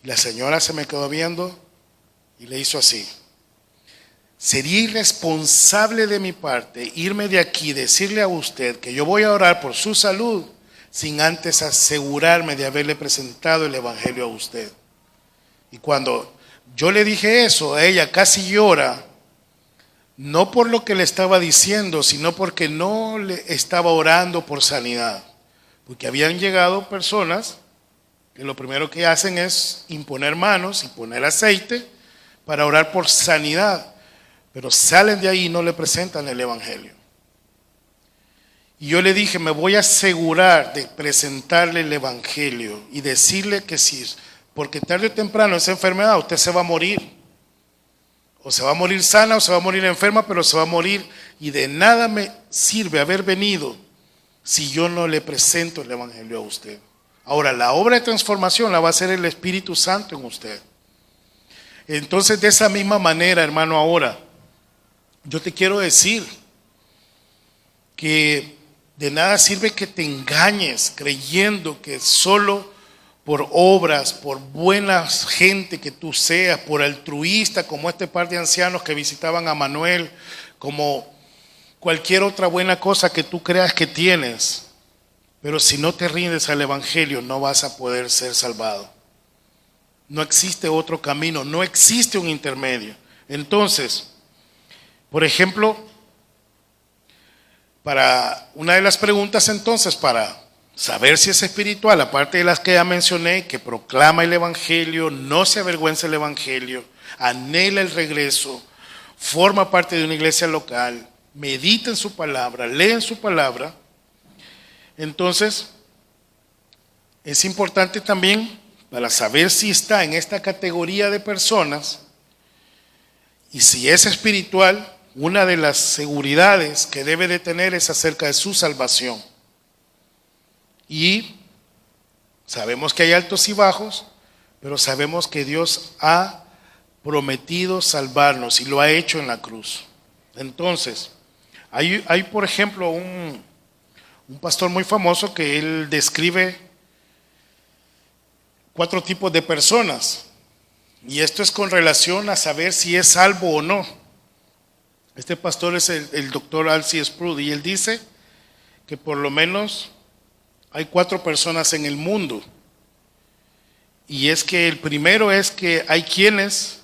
Y la señora se me quedó viendo y le hizo así. Sería irresponsable de mi parte irme de aquí y decirle a usted que yo voy a orar por su salud sin antes asegurarme de haberle presentado el Evangelio a usted. Y cuando yo le dije eso, ella casi llora, no por lo que le estaba diciendo, sino porque no le estaba orando por sanidad. Porque habían llegado personas que lo primero que hacen es imponer manos y poner aceite para orar por sanidad. Pero salen de ahí y no le presentan el Evangelio. Y yo le dije, me voy a asegurar de presentarle el Evangelio y decirle que sí, porque tarde o temprano esa enfermedad usted se va a morir. O se va a morir sana o se va a morir enferma, pero se va a morir. Y de nada me sirve haber venido si yo no le presento el Evangelio a usted. Ahora, la obra de transformación la va a hacer el Espíritu Santo en usted. Entonces, de esa misma manera, hermano, ahora, yo te quiero decir que de nada sirve que te engañes creyendo que solo por obras, por buena gente que tú seas, por altruista como este par de ancianos que visitaban a Manuel, como cualquier otra buena cosa que tú creas que tienes, pero si no te rindes al Evangelio no vas a poder ser salvado. No existe otro camino, no existe un intermedio. Entonces, por ejemplo, para una de las preguntas entonces, para saber si es espiritual, aparte de las que ya mencioné, que proclama el Evangelio, no se avergüenza el Evangelio, anhela el regreso, forma parte de una iglesia local, medita en su palabra, lee en su palabra, entonces es importante también para saber si está en esta categoría de personas y si es espiritual. Una de las seguridades que debe de tener es acerca de su salvación. Y sabemos que hay altos y bajos, pero sabemos que Dios ha prometido salvarnos y lo ha hecho en la cruz. Entonces, hay por ejemplo un pastor muy famoso que él describe 4 tipos de personas. Y esto es con relación a saber si es salvo o no. Este pastor es el doctor R.C. Sproul y él dice que por lo menos hay 4 personas en el mundo. Y es que el primero es que hay quienes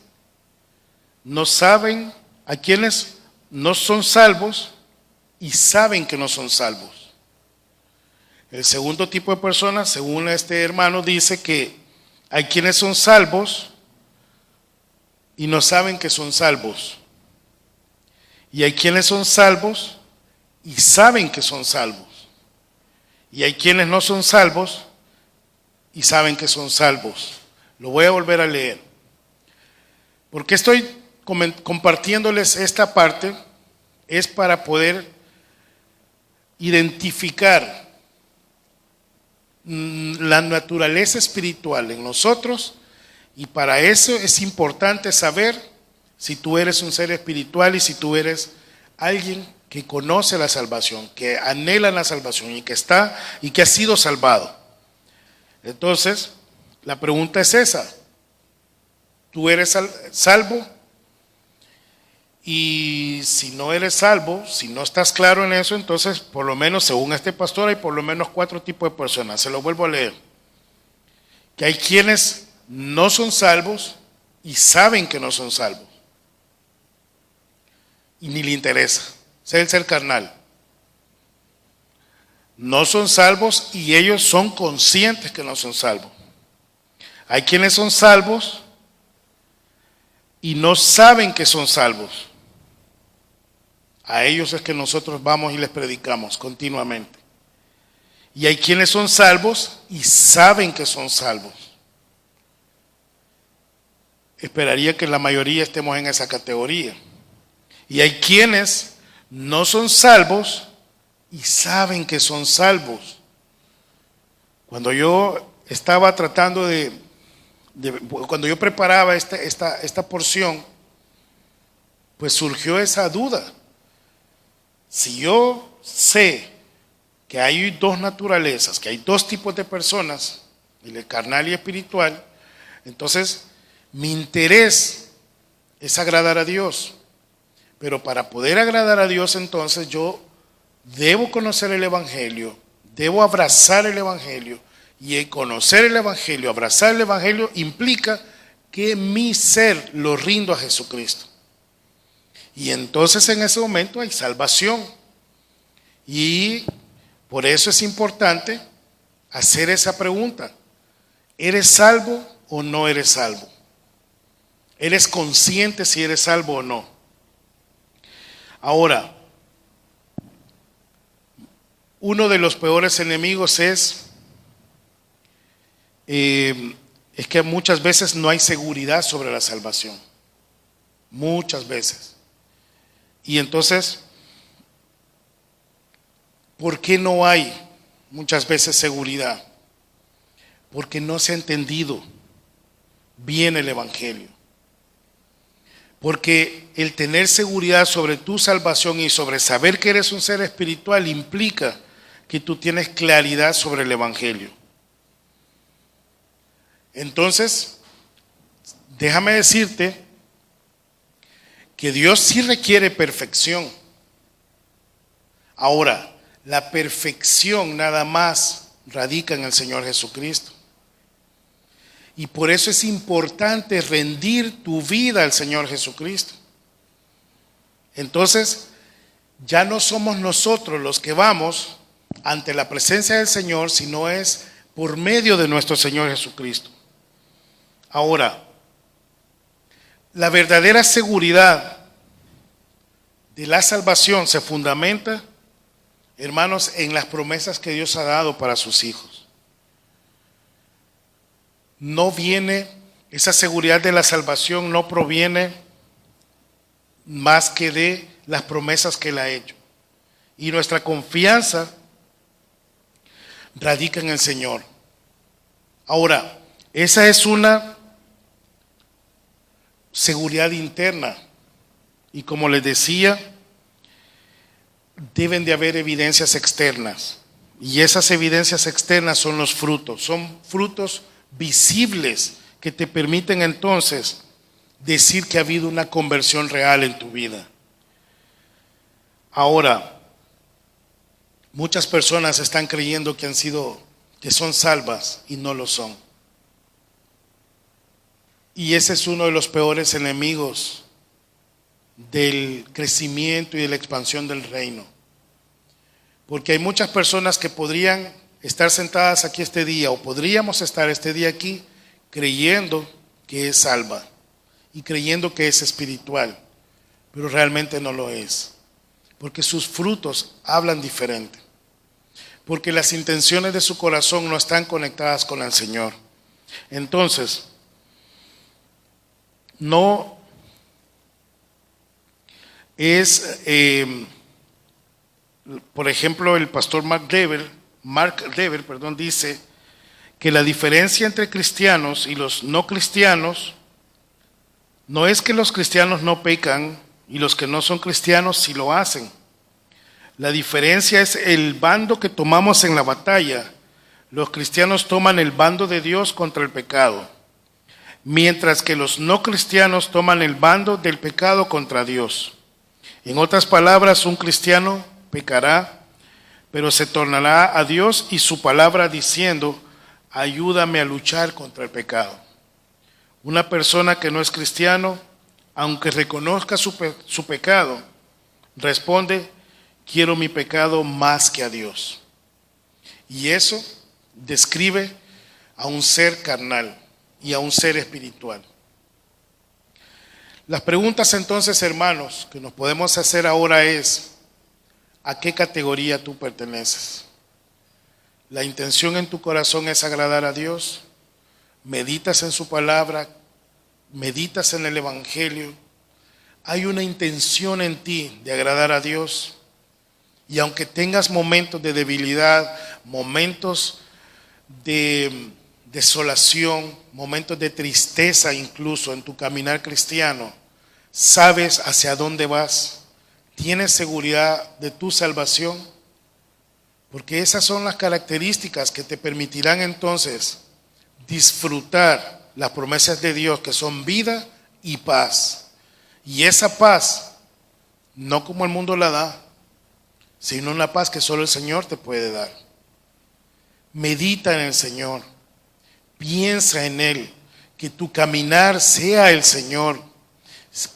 no saben, hay quienes no son salvos y saben que no son salvos. El segundo tipo de personas, según este hermano, dice que hay quienes son salvos y no saben que son salvos. Y hay quienes son salvos y saben que son salvos. Y hay quienes no son salvos y saben que son salvos. Lo voy a volver a leer. ¿Por qué estoy compartiéndoles esta parte? Es para poder identificar la naturaleza espiritual en nosotros Y para eso es importante saber si tú eres un ser espiritual y si tú eres alguien que conoce la salvación, que anhela la salvación y que está y que ha sido salvado. Entonces, la pregunta es esa. ¿Tú eres salvo? Y si no eres salvo, si no estás claro en eso, entonces por lo menos según este pastor hay por lo menos 4 tipos de personas. Se lo vuelvo a leer. Que hay quienes no son salvos y saben que no son salvos. Y ni le interesa. Ese es el ser carnal. No son salvos y ellos son conscientes que no son salvos. Hay quienes son salvos y no saben que son salvos. A ellos es que nosotros vamos y les predicamos continuamente. Y hay quienes son salvos y saben que son salvos. Esperaría que la mayoría estemos en esa categoría. Y hay quienes no son salvos y saben que son salvos. Cuando yo estaba tratando cuando yo preparaba esta porción, pues surgió esa duda. Si yo sé que hay 2 naturalezas, que hay 2 tipos de personas, el carnal y espiritual, entonces mi interés es agradar a Dios. Pero para poder agradar a Dios, entonces yo debo conocer el Evangelio, debo abrazar el Evangelio. Y el conocer el Evangelio, abrazar el Evangelio, implica que mi ser lo rindo a Jesucristo. Y entonces en ese momento hay salvación. Y por eso es importante hacer esa pregunta. ¿Eres salvo o no eres salvo? ¿Eres consciente si eres salvo o no? Ahora, uno de los peores enemigos es que muchas veces no hay seguridad sobre la salvación. Muchas veces. Y entonces, ¿por qué no hay muchas veces seguridad? Porque no se ha entendido bien el Evangelio. Porque el tener seguridad sobre tu salvación y sobre saber que eres un ser espiritual implica que tú tienes claridad sobre el Evangelio. Entonces, déjame decirte que Dios sí requiere perfección. Ahora, la perfección nada más radica en el Señor Jesucristo. Y por eso es importante rendir tu vida al Señor Jesucristo. Entonces, ya no somos nosotros los que vamos ante la presencia del Señor, sino es por medio de nuestro Señor Jesucristo. Ahora, la verdadera seguridad de la salvación se fundamenta, hermanos, en las promesas que Dios ha dado para sus hijos. No viene, esa seguridad de la salvación no proviene más que de las promesas que Él ha hecho. Y nuestra confianza radica en el Señor. Ahora, esa es una seguridad interna. Y como les decía, deben de haber evidencias externas. Y esas evidencias externas son los frutos. Son frutos visibles que te permiten entonces decir que ha habido una conversión real en tu vida. Ahora, muchas personas están creyendo que son salvas y no lo son. Y ese es uno de los peores enemigos del crecimiento y de la expansión del reino. Porque hay muchas personas que podrían estar sentadas aquí este día, o podríamos estar este día aquí creyendo que es salva y creyendo que es espiritual, pero realmente no lo es. Porque sus frutos hablan diferente. Porque las intenciones de su corazón no están conectadas con el Señor. Entonces, no es, por ejemplo, el pastor Mark Dever dice que la diferencia entre cristianos y los no cristianos no es que los cristianos no pecan y los que no son cristianos sí lo hacen. La diferencia es el bando que tomamos en la batalla. Los cristianos toman el bando de Dios contra el pecado, mientras que los no cristianos toman el bando del pecado contra Dios. En otras palabras, un cristiano pecará, pero se tornará a Dios y su palabra diciendo: ayúdame a luchar contra el pecado. Una persona que no es cristiano, aunque reconozca su pecado, responde: quiero mi pecado más que a Dios. Y eso describe a un ser carnal y a un ser espiritual. Las preguntas entonces, hermanos, que nos podemos hacer ahora es: ¿a qué categoría tú perteneces? ¿La intención en tu corazón es agradar a Dios? ¿Meditas en su palabra? ¿Meditas en el Evangelio? ¿Hay una intención en ti de agradar a Dios? Y aunque tengas momentos de debilidad, momentos de desolación, momentos de tristeza incluso en tu caminar cristiano, ¿sabes hacia dónde vas? ¿Tienes seguridad de tu salvación? Porque esas son las características que te permitirán entonces disfrutar las promesas de Dios, que son vida y paz. Y esa paz, no como el mundo la da, sino una paz que solo el Señor te puede dar. Medita en el Señor, piensa en Él, que tu caminar sea el Señor.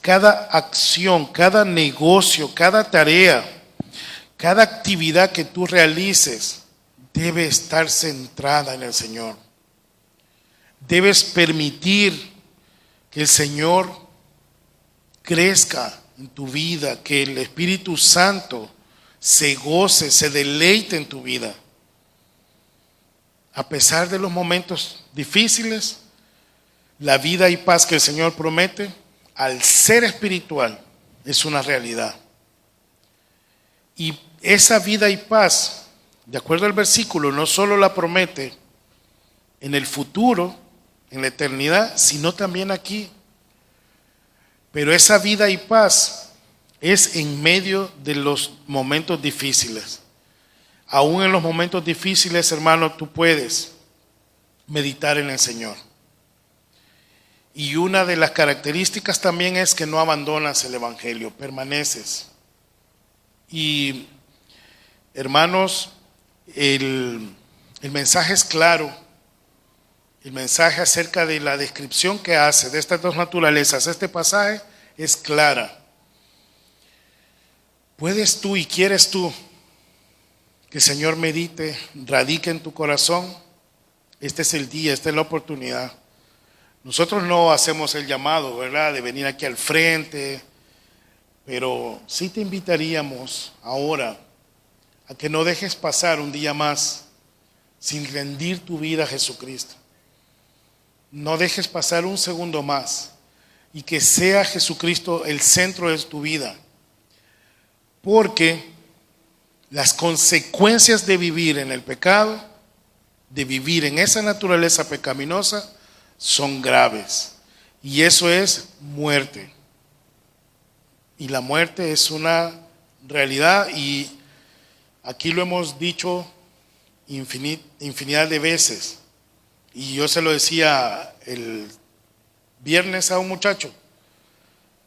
Cada acción, cada negocio, cada tarea, cada actividad que tú realices debe estar centrada en el Señor. Debes permitir que el Señor crezca en tu vida, que el Espíritu Santo se goce, se deleite en tu vida. A pesar de los momentos difíciles, la vida y paz que el Señor promete, al ser espiritual, es una realidad. Y esa vida y paz, de acuerdo al versículo, no solo la promete en el futuro, en la eternidad, sino también aquí. Pero esa vida y paz es en medio de los momentos difíciles. Aún en los momentos difíciles, hermano, tú puedes meditar en el Señor. Y una de las características también es que no abandonas el Evangelio, permaneces. Y hermanos, el mensaje es claro. El mensaje acerca de la descripción que hace de estas dos naturalezas, este pasaje es clara. ¿Puedes tú y quieres tú que el Señor medite, radique en tu corazón? Este es el día, esta es la oportunidad. Nosotros no hacemos el llamado, ¿verdad?, de venir aquí al frente, pero sí te invitaríamos ahora a que no dejes pasar un día más sin rendir tu vida a Jesucristo. No dejes pasar un segundo más y que sea Jesucristo el centro de tu vida. Porque las consecuencias de vivir en el pecado, de vivir en esa naturaleza pecaminosa, son graves. Y eso es muerte. Y la muerte es una realidad, y aquí lo hemos dicho infinidad de veces. Y yo se lo decía el viernes a un muchacho,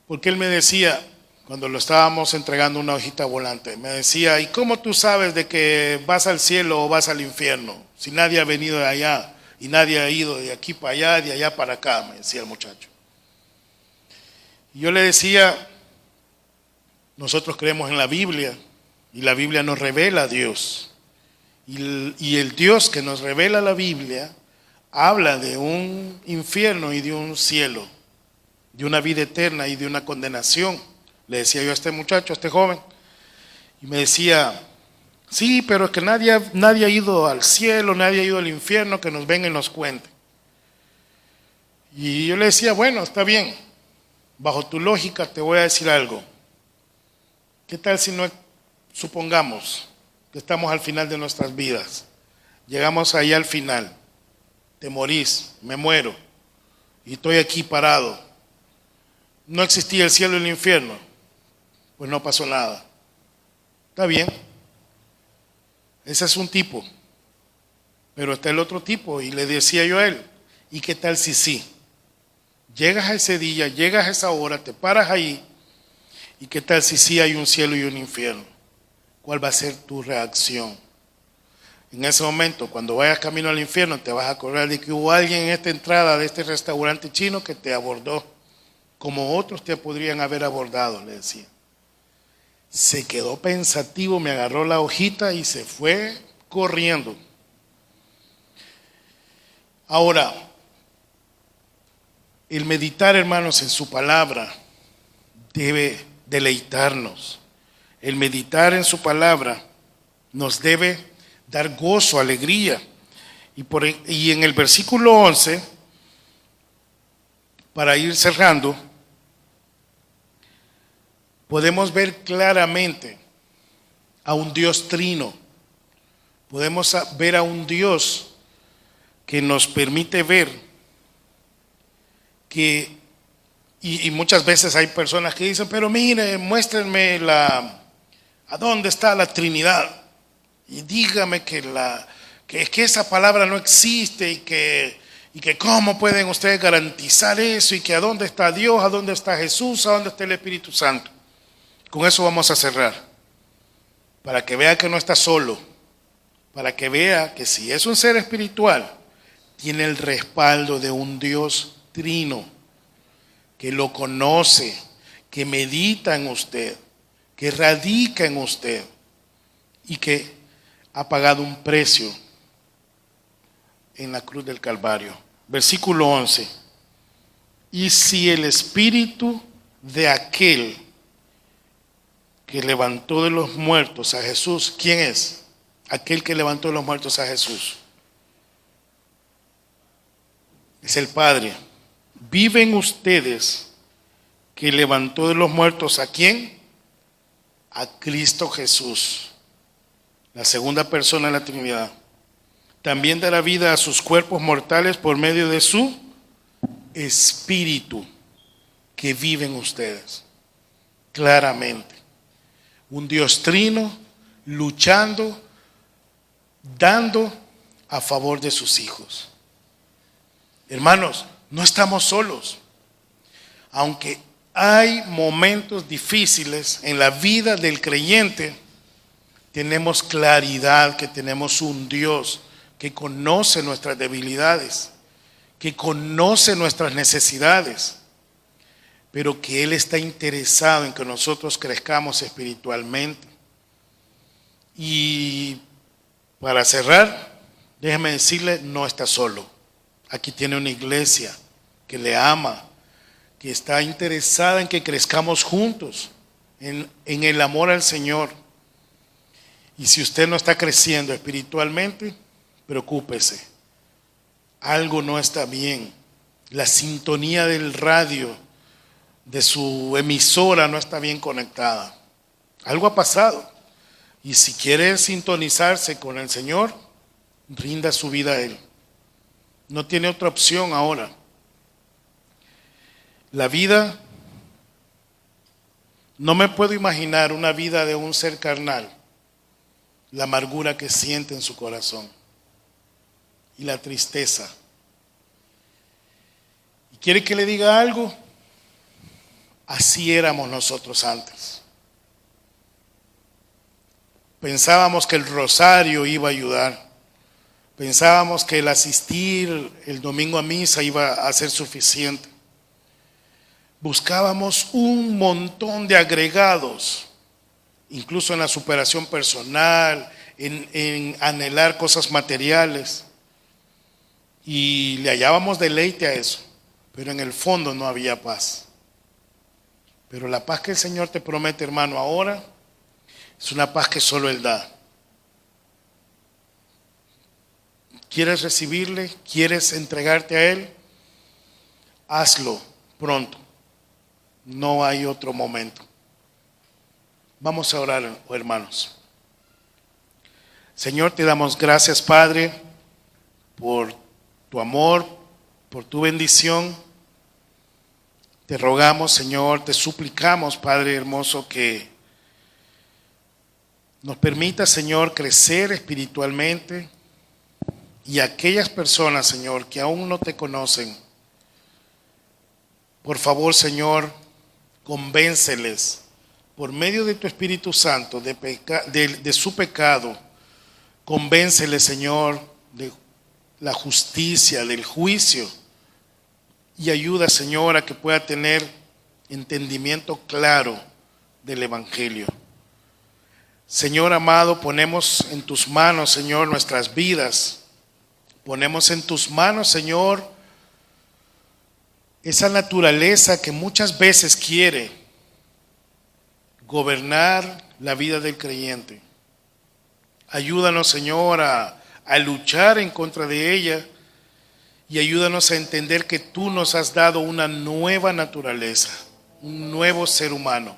porque él me decía, cuando lo estábamos entregando una hojita volante, me decía: ¿y cómo tú sabes de que vas al cielo o vas al infierno? Si nadie ha venido de allá y nadie ha ido de aquí para allá, de allá para acá, me decía el muchacho. Y yo le decía: nosotros creemos en la Biblia y la Biblia nos revela a Dios. Y el Dios que nos revela la Biblia habla de un infierno y de un cielo, de una vida eterna y de una condenación. Le decía yo a este muchacho, a este joven, y me decía: sí, pero es que nadie ha ido al cielo, nadie ha ido al infierno, que nos venga y nos cuente. Y yo le decía: bueno, está bien, bajo tu lógica te voy a decir algo. ¿Qué tal si no, supongamos que estamos al final de nuestras vidas, llegamos ahí al final, te morís, me muero, y estoy aquí parado. No existía el cielo y el infierno, pues no pasó nada. Está bien, ese es un tipo, pero está el otro tipo, y le decía yo a él, ¿y qué tal si sí? Llegas a ese día, llegas a esa hora, te paras ahí, ¿y qué tal si sí hay un cielo y un infierno? ¿Cuál va a ser tu reacción? En ese momento, cuando vayas camino al infierno, te vas a acordar de que hubo alguien en esta entrada de este restaurante chino que te abordó, como otros te podrían haber abordado, le decía. Se quedó pensativo, me agarró la hojita y se fue corriendo. Ahora, el meditar, hermanos, en su palabra debe deleitarnos. El meditar en su palabra nos debe dar gozo, alegría. Y en el versículo 11, para ir cerrando, podemos ver claramente a un Dios trino. Podemos ver a un Dios que nos permite ver que, y muchas veces hay personas que dicen, pero mire, muéstrenme a dónde está la Trinidad. Y dígame que es que esa palabra no existe y que cómo pueden ustedes garantizar eso y que a dónde está Dios, a dónde está Jesús, a dónde está el Espíritu Santo. Con eso vamos a cerrar, para que vea que no está solo, para que vea que si es un ser espiritual, tiene el respaldo de un Dios trino, que lo conoce, que medita en usted, que radica en usted y que ha pagado un precio en la cruz del Calvario. Versículo 11. Y si el espíritu de aquel que levantó de los muertos a Jesús, ¿quién es? Aquel que levantó de los muertos a Jesús. Es el Padre. Viven ustedes que levantó de los muertos ¿a quién? A Cristo Jesús, la segunda persona de la Trinidad. También dará vida a sus cuerpos mortales por medio de su Espíritu que vive en ustedes. Claramente. Un Dios trino, luchando, dando a favor de sus hijos. Hermanos, no estamos solos. Aunque hay momentos difíciles en la vida del creyente, tenemos claridad que tenemos un Dios que conoce nuestras debilidades, que conoce nuestras necesidades, pero que Él está interesado en que nosotros crezcamos espiritualmente. Y para cerrar, déjeme decirle, no está solo. Aquí tiene una iglesia que le ama, que está interesada en que crezcamos juntos en el amor al Señor. Y si usted no está creciendo espiritualmente, preocúpese. Algo no está bien. La sintonía del radio, de su emisora, no está bien conectada. Algo ha pasado. Y si quiere sintonizarse con el Señor, rinda su vida a Él. No tiene otra opción ahora. La vida, no me puedo imaginar una vida de un ser carnal, la amargura que siente en su corazón y la tristeza. ¿Y quiere que le diga algo? Así éramos nosotros antes. Pensábamos que el rosario iba a ayudar. Pensábamos que el asistir el domingo a misa iba a ser suficiente. Buscábamos un montón de agregados, incluso en la superación personal, en anhelar cosas materiales. Y le hallábamos deleite a eso, pero en el fondo no había paz. Pero la paz que el Señor te promete, hermano, ahora es una paz que solo Él da. ¿Quieres recibirle? ¿Quieres entregarte a Él? Hazlo pronto. No hay otro momento. Vamos a orar, hermanos. Señor, te damos gracias, Padre, por tu amor, por tu bendición. Te rogamos, Señor, te suplicamos, Padre hermoso, que nos permita, Señor, crecer espiritualmente, y aquellas personas, Señor, que aún no te conocen, por favor, Señor, convénceles por medio de tu Espíritu Santo de su pecado. Convénceles, Señor, de la justicia, del juicio, y ayuda, Señor, a que pueda tener entendimiento claro del Evangelio. Señor amado, ponemos en tus manos, Señor, nuestras vidas. Ponemos en tus manos, Señor, esa naturaleza que muchas veces quiere gobernar la vida del creyente. Ayúdanos, Señor, a luchar en contra de ella, y ayúdanos a entender que tú nos has dado una nueva naturaleza, un nuevo ser humano,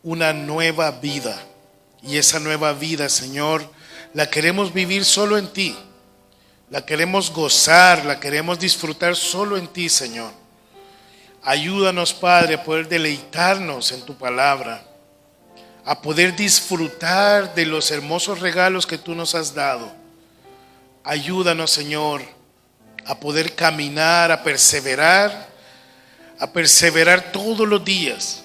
una nueva vida. Y esa nueva vida, Señor, la queremos vivir solo en ti. La queremos gozar, la queremos disfrutar solo en ti, Señor. Ayúdanos, Padre, a poder deleitarnos en tu palabra, a poder disfrutar de los hermosos regalos que tú nos has dado. Ayúdanos, Señor, a poder caminar, a perseverar todos los días.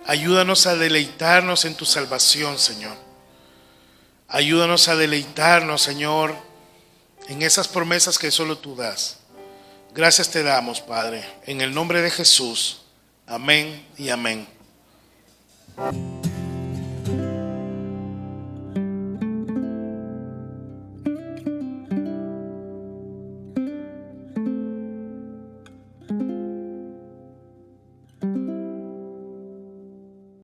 Ayúdanos a deleitarnos en tu salvación, Señor. Ayúdanos a deleitarnos, Señor, en esas promesas que solo tú das. Gracias te damos, Padre, en el nombre de Jesús. Amén y amén.